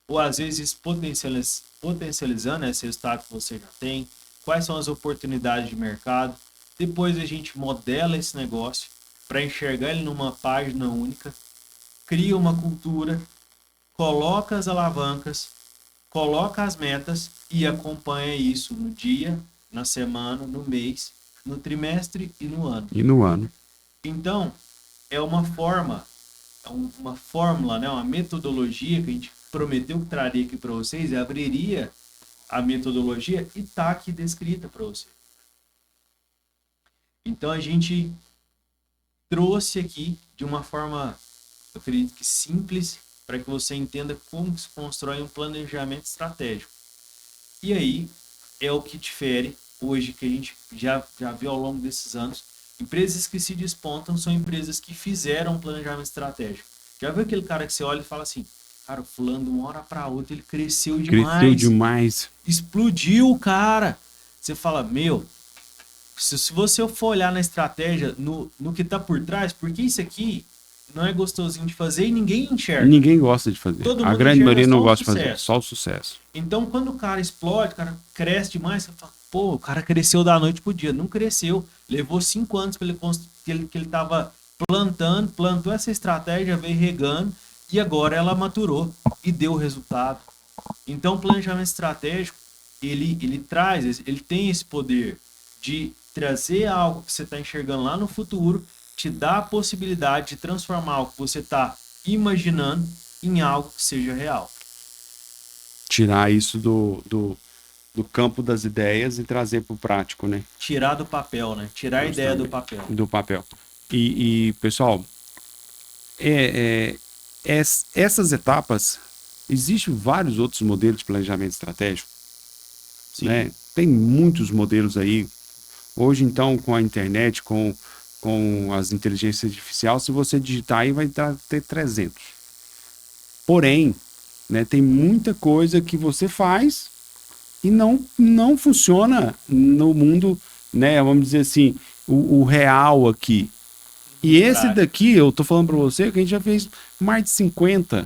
ou às vezes potencializando esse resultado que você já tem, quais são as oportunidades de mercado. Depois a gente modela esse negócio para enxergar ele numa página única, cria uma cultura, coloca as alavancas, coloca as metas e acompanha isso no dia, na semana, no mês, no trimestre e no ano. Então, é uma fórmula, né? Uma metodologia que a gente prometeu que traria aqui para vocês, e abriria a metodologia e está aqui descrita para você. Então, a gente trouxe aqui de uma forma, eu acredito que simples, para que você entenda como se constrói um planejamento estratégico. E aí é o que difere hoje, que a gente já viu ao longo desses anos. Empresas que se despontam são empresas que fizeram um planejamento estratégico. Já viu aquele cara que você olha e fala assim, cara, o fulano de uma hora para outra ele cresceu Cresceu demais, demais. explodiu o cara. Você fala, meu, se você for olhar na estratégia, no que tá por trás, porque isso aqui não é gostosinho de fazer e ninguém enxerga. Ninguém gosta de fazer. Todo A mundo grande enxerga maioria só não o gosta de fazer. sucesso. Só o sucesso. Então, quando o cara explode, o cara cresce demais, você fala, pô, o cara cresceu da noite pro dia. Não cresceu. Levou 5 anos para que ele tava plantou essa estratégia, veio regando, e agora ela maturou e deu resultado. Então, o planejamento estratégico, ele tem esse poder de trazer algo que você está enxergando lá no futuro, te dá a possibilidade de transformar algo que você está imaginando em algo que seja real. Tirar isso do campo das ideias e trazer para o prático, né? Tirar do papel, né? Tirar a ideia do papel. Do papel. Pessoal, essas etapas, existem vários outros modelos de planejamento estratégico. Sim. Né? Tem muitos modelos aí. Hoje, então, com a internet, com as inteligências artificiais, se você digitar aí, vai ter 300. Porém, né, tem muita coisa que você faz e não funciona no mundo, né, vamos dizer assim, o real aqui. E esse daqui, eu tô falando para você que a gente já fez mais de 50.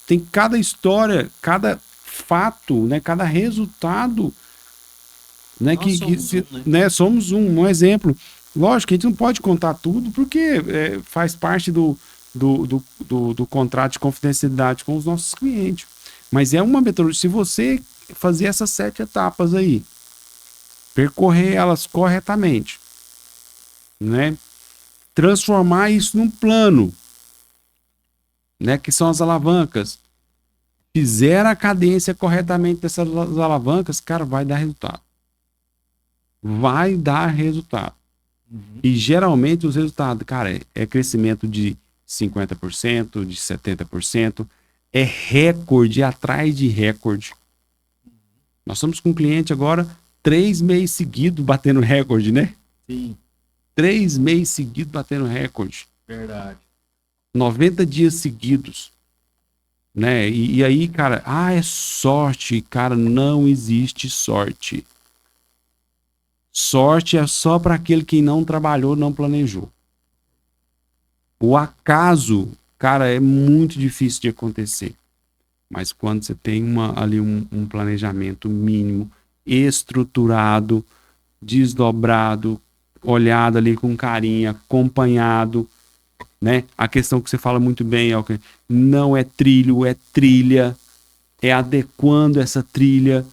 Tem cada história, cada fato, né, cada resultado, né, somos um exemplo. Lógico que a gente não pode contar tudo porque faz parte do contrato de confidencialidade com os nossos clientes. Mas é uma metodologia. Se você fazer essas 7 etapas aí, percorrer elas corretamente, né, transformar isso num plano, né, que são as alavancas, fizer a cadência corretamente dessas alavancas, cara, vai dar resultado. Vai dar resultado. Uhum. E geralmente os resultados, cara, é crescimento de 50%, de 70%, é recorde atrás de recorde. Nós estamos com um cliente agora 3 meses seguidos batendo recorde, né? Sim. 3 meses seguidos batendo recorde. Verdade. 90 dias seguidos. Né? E aí, cara, é sorte. Cara, não existe sorte. Sorte é só para aquele que não trabalhou, não planejou. O acaso, cara, é muito difícil de acontecer. Mas quando você tem ali um planejamento mínimo, estruturado, desdobrado, olhado ali com carinho, acompanhado, né? A questão que você fala muito bem é o que não é trilho, é trilha, é adequando essa trilha.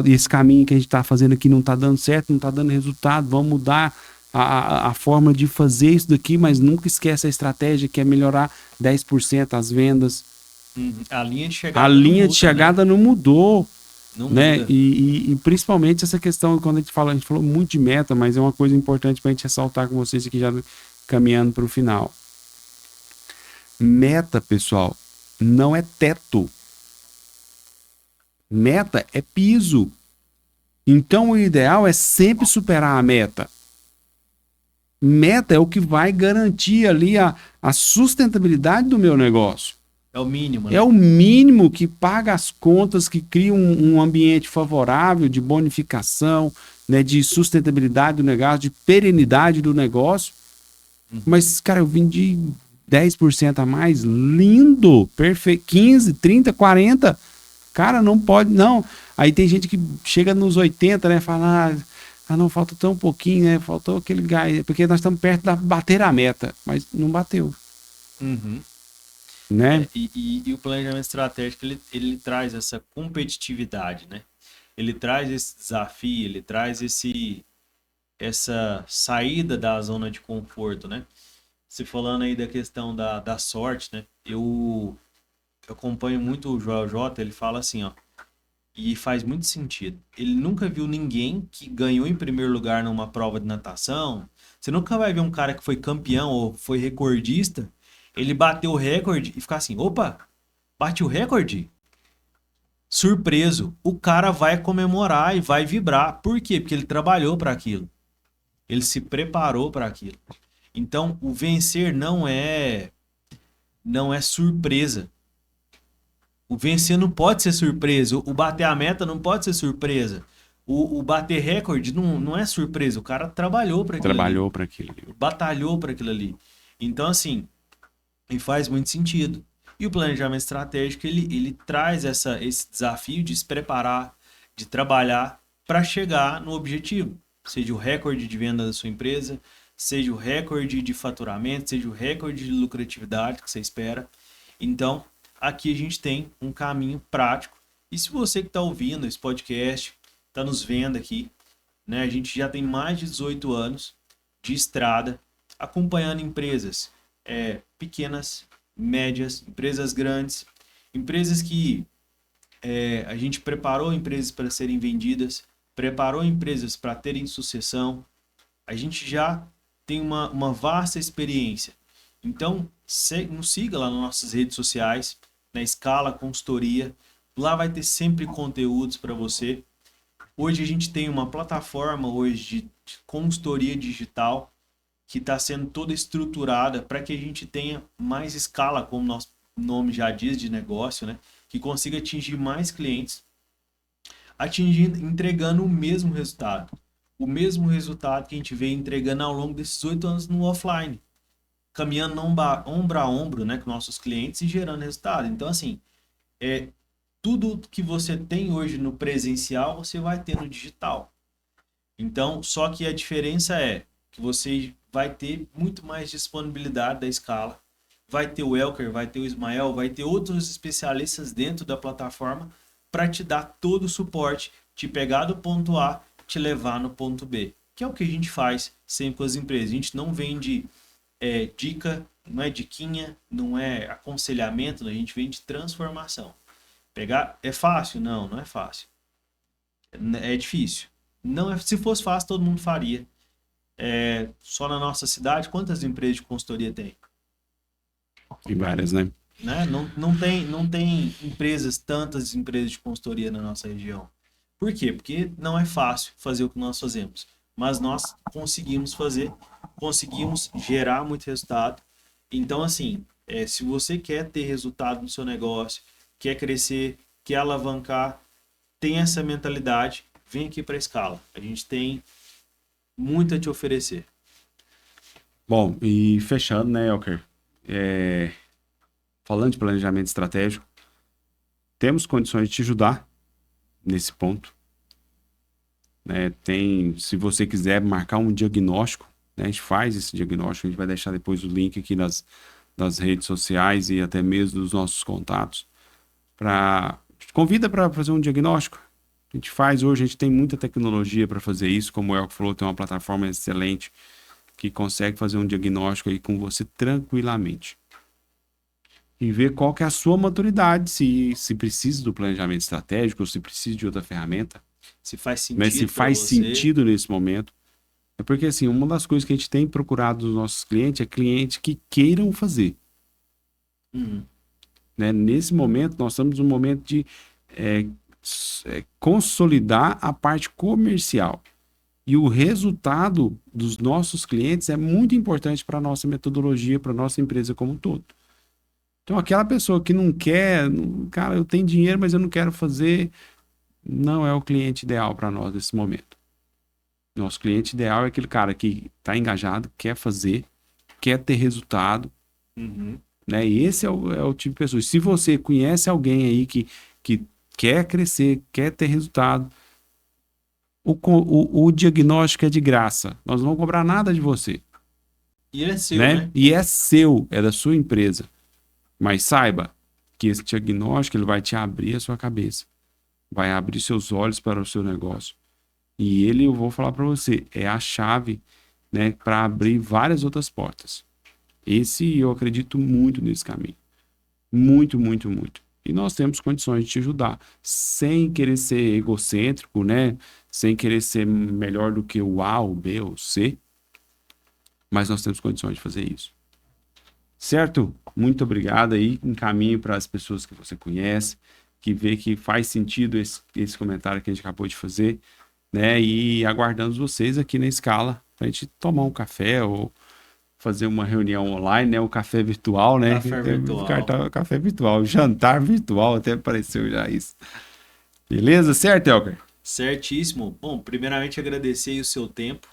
Esse caminho que a gente está fazendo aqui não está dando certo, não está dando resultado, vamos mudar a forma de fazer isso daqui, mas nunca esquece a estratégia que é melhorar 10% as vendas. A linha de chegada, de chegada não mudou. Não né? muda. E principalmente essa questão, quando a gente falou muito de meta, mas é uma coisa importante para a gente ressaltar com vocês aqui já caminhando para o final. Meta, pessoal, não é teto. Meta é piso. Então o ideal é sempre superar a meta. Meta é o que vai garantir ali a sustentabilidade do meu negócio. É o mínimo, né? É o mínimo que paga as contas, que cria um ambiente favorável de bonificação, né, de sustentabilidade do negócio, de perenidade do negócio. Mas, cara, eu vendi 10% a mais, lindo, perfeito, 15, 30, 40, cara, não pode, não. Aí tem gente que chega nos 80, né, fala, não, falta tão pouquinho, né, faltou aquele gás, porque nós estamos perto de bater a meta, mas não bateu. Né? E o planejamento estratégico, ele traz essa competitividade, né? Ele traz esse desafio, ele traz essa saída da zona de conforto, né? Você falando aí da questão da sorte, né? Eu acompanho muito o Joel J, ele fala assim, ó, e faz muito sentido. Ele nunca viu ninguém que ganhou em primeiro lugar numa prova de natação. Você nunca vai ver um cara que foi campeão ou foi recordista ele bater o recorde e ficar assim, opa, bate o recorde? Surpreso. O cara vai comemorar e vai vibrar. Por quê? Porque ele trabalhou para aquilo. Ele se preparou para aquilo. Então, o vencer não é surpresa. O vencer não pode ser surpresa. O bater a meta não pode ser surpresa. O bater recorde não é surpresa. O cara trabalhou para aquilo ali. Trabalhou para aquilo. Batalhou para aquilo ali. Então, assim, e faz muito sentido. E o planejamento estratégico, ele traz esse desafio de se preparar, de trabalhar para chegar no objetivo. Seja o recorde de venda da sua empresa, seja o recorde de faturamento, seja o recorde de lucratividade que você espera. Então, aqui a gente tem um caminho prático. E se você que está ouvindo esse podcast, está nos vendo aqui, né? A gente já tem mais de 18 anos de estrada acompanhando empresas pequenas, médias, empresas grandes, empresas que a gente preparou empresas para serem vendidas, preparou empresas para terem sucessão. A gente já tem uma vasta experiência. Então, nos siga lá nas nossas redes sociais, na Scala Consultoria. Lá vai ter sempre conteúdos para você. Hoje a gente tem uma plataforma hoje de consultoria digital que está sendo toda estruturada para que a gente tenha mais escala, como nosso nome já diz, de negócio, né? Que consiga atingir mais clientes, entregando o mesmo resultado. O mesmo resultado que a gente vem entregando ao longo desses 8 anos no offline. Caminhando ombro a ombro, né, com nossos clientes e gerando resultado. Então, assim, tudo que você tem hoje no presencial, você vai ter no digital. Então, só que a diferença é que você vai ter muito mais disponibilidade da escala. Vai ter o Elker, vai ter o Ismael, vai ter outros especialistas dentro da plataforma para te dar todo o suporte, te pegar do ponto A, te levar no ponto B. Que é o que a gente faz sempre com as empresas. A gente não vende dica, não é diquinha, não é aconselhamento, a gente vende transformação. Pegar é fácil? Não, não é fácil. É difícil. Não é, se fosse fácil, todo mundo faria. Só na nossa cidade, quantas empresas de consultoria tem? Tem várias, né? Não tem tantas empresas de consultoria na nossa região. Por quê? Porque não é fácil fazer o que nós fazemos. Mas nós conseguimos fazer, conseguimos gerar muito resultado. Então, assim, se você quer ter resultado no seu negócio, quer crescer, quer alavancar, tem essa mentalidade, vem aqui para a Scala. A gente tem muito a te oferecer. Bom, e fechando, né, Elker? Falando de planejamento estratégico, temos condições de te ajudar nesse ponto. Se você quiser marcar um diagnóstico, né, a gente faz esse diagnóstico, a gente vai deixar depois o link aqui nas redes sociais e até mesmo dos nossos contatos. Convida para fazer um diagnóstico. A gente faz hoje, a gente tem muita tecnologia para fazer isso, como o Elker falou, tem uma plataforma excelente que consegue fazer um diagnóstico aí com você tranquilamente. E ver qual que é a sua maturidade, se precisa do planejamento estratégico ou se precisa de outra ferramenta. Se faz sentido. Mas se faz sentido nesse momento. É porque, assim, uma das coisas que a gente tem procurado dos nossos clientes é clientes que queiram fazer. Nesse momento, nós estamos num momento de consolidar a parte comercial. E o resultado dos nossos clientes é muito importante para a nossa metodologia, para a nossa empresa como um todo. Então, aquela pessoa que não quer, cara, eu tenho dinheiro, mas eu não quero fazer, não é o cliente ideal para nós nesse momento. Nosso cliente ideal é aquele cara que está engajado, quer fazer, quer ter resultado. Né? E esse é o tipo de pessoa. Se você conhece alguém aí que quer crescer, quer ter resultado, o diagnóstico é de graça. Nós não vamos cobrar nada de você. E é seu, né? E é seu, é da sua empresa. Mas saiba que esse diagnóstico ele vai te abrir a sua cabeça. Vai abrir seus olhos para o seu negócio. E ele, eu vou falar para você, é a chave, né, para abrir várias outras portas. Eu acredito muito nesse caminho. Muito, muito, muito. E nós temos condições de te ajudar, sem querer ser egocêntrico, né? Sem querer ser melhor do que o A, o B ou o C. Mas nós temos condições de fazer isso. Certo? Muito obrigado aí. Encaminhe para as pessoas que você conhece, que vê que faz sentido esse comentário que a gente acabou de fazer, né? E aguardamos vocês aqui na Scala para a gente tomar um café ou fazer uma reunião online, né? Um café virtual, né? Café virtual. Café virtual, jantar virtual, até apareceu já isso. Beleza? Certo, Elker? Certíssimo. Bom, primeiramente agradecer aí o seu tempo,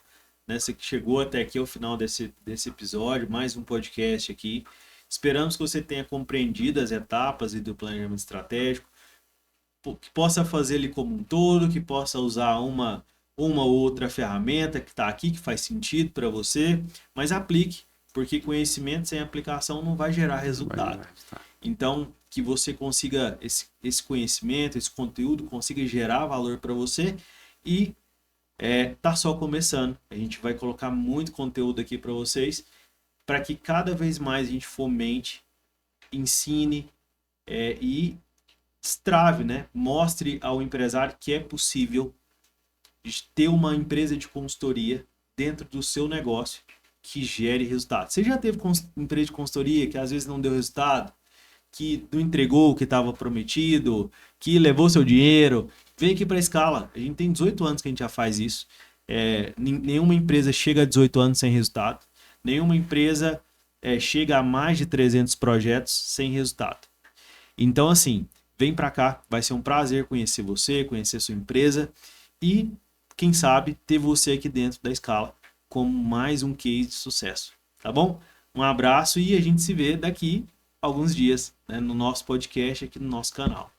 né? Você que chegou até aqui ao final desse episódio, mais um podcast aqui. Esperamos que você tenha compreendido as etapas e do planejamento estratégico, que possa fazer ele como um todo, que possa usar uma ou outra ferramenta que está aqui, que faz sentido para você, mas aplique, porque conhecimento sem aplicação não vai gerar resultado. Então, que você consiga esse conhecimento, esse conteúdo, consiga gerar valor para você e tá só começando. A gente vai colocar muito conteúdo aqui para vocês, para que cada vez mais a gente fomente, ensine e destrave, né? Mostre ao empresário que é possível ter uma empresa de consultoria dentro do seu negócio que gere resultado. Você já teve empresa de consultoria que às vezes não deu resultado, que não entregou o que estava prometido, que levou seu dinheiro? Vem aqui para a Scala. A gente tem 18 anos que a gente já faz isso. Nenhuma empresa chega a 18 anos sem resultado. Nenhuma empresa chega a mais de 300 projetos sem resultado. Então, assim, vem para cá. Vai ser um prazer conhecer você, conhecer sua empresa e, quem sabe, ter você aqui dentro da Scala como mais um case de sucesso. Tá bom? Um abraço e a gente se vê daqui alguns dias, né, no nosso podcast aqui no nosso canal.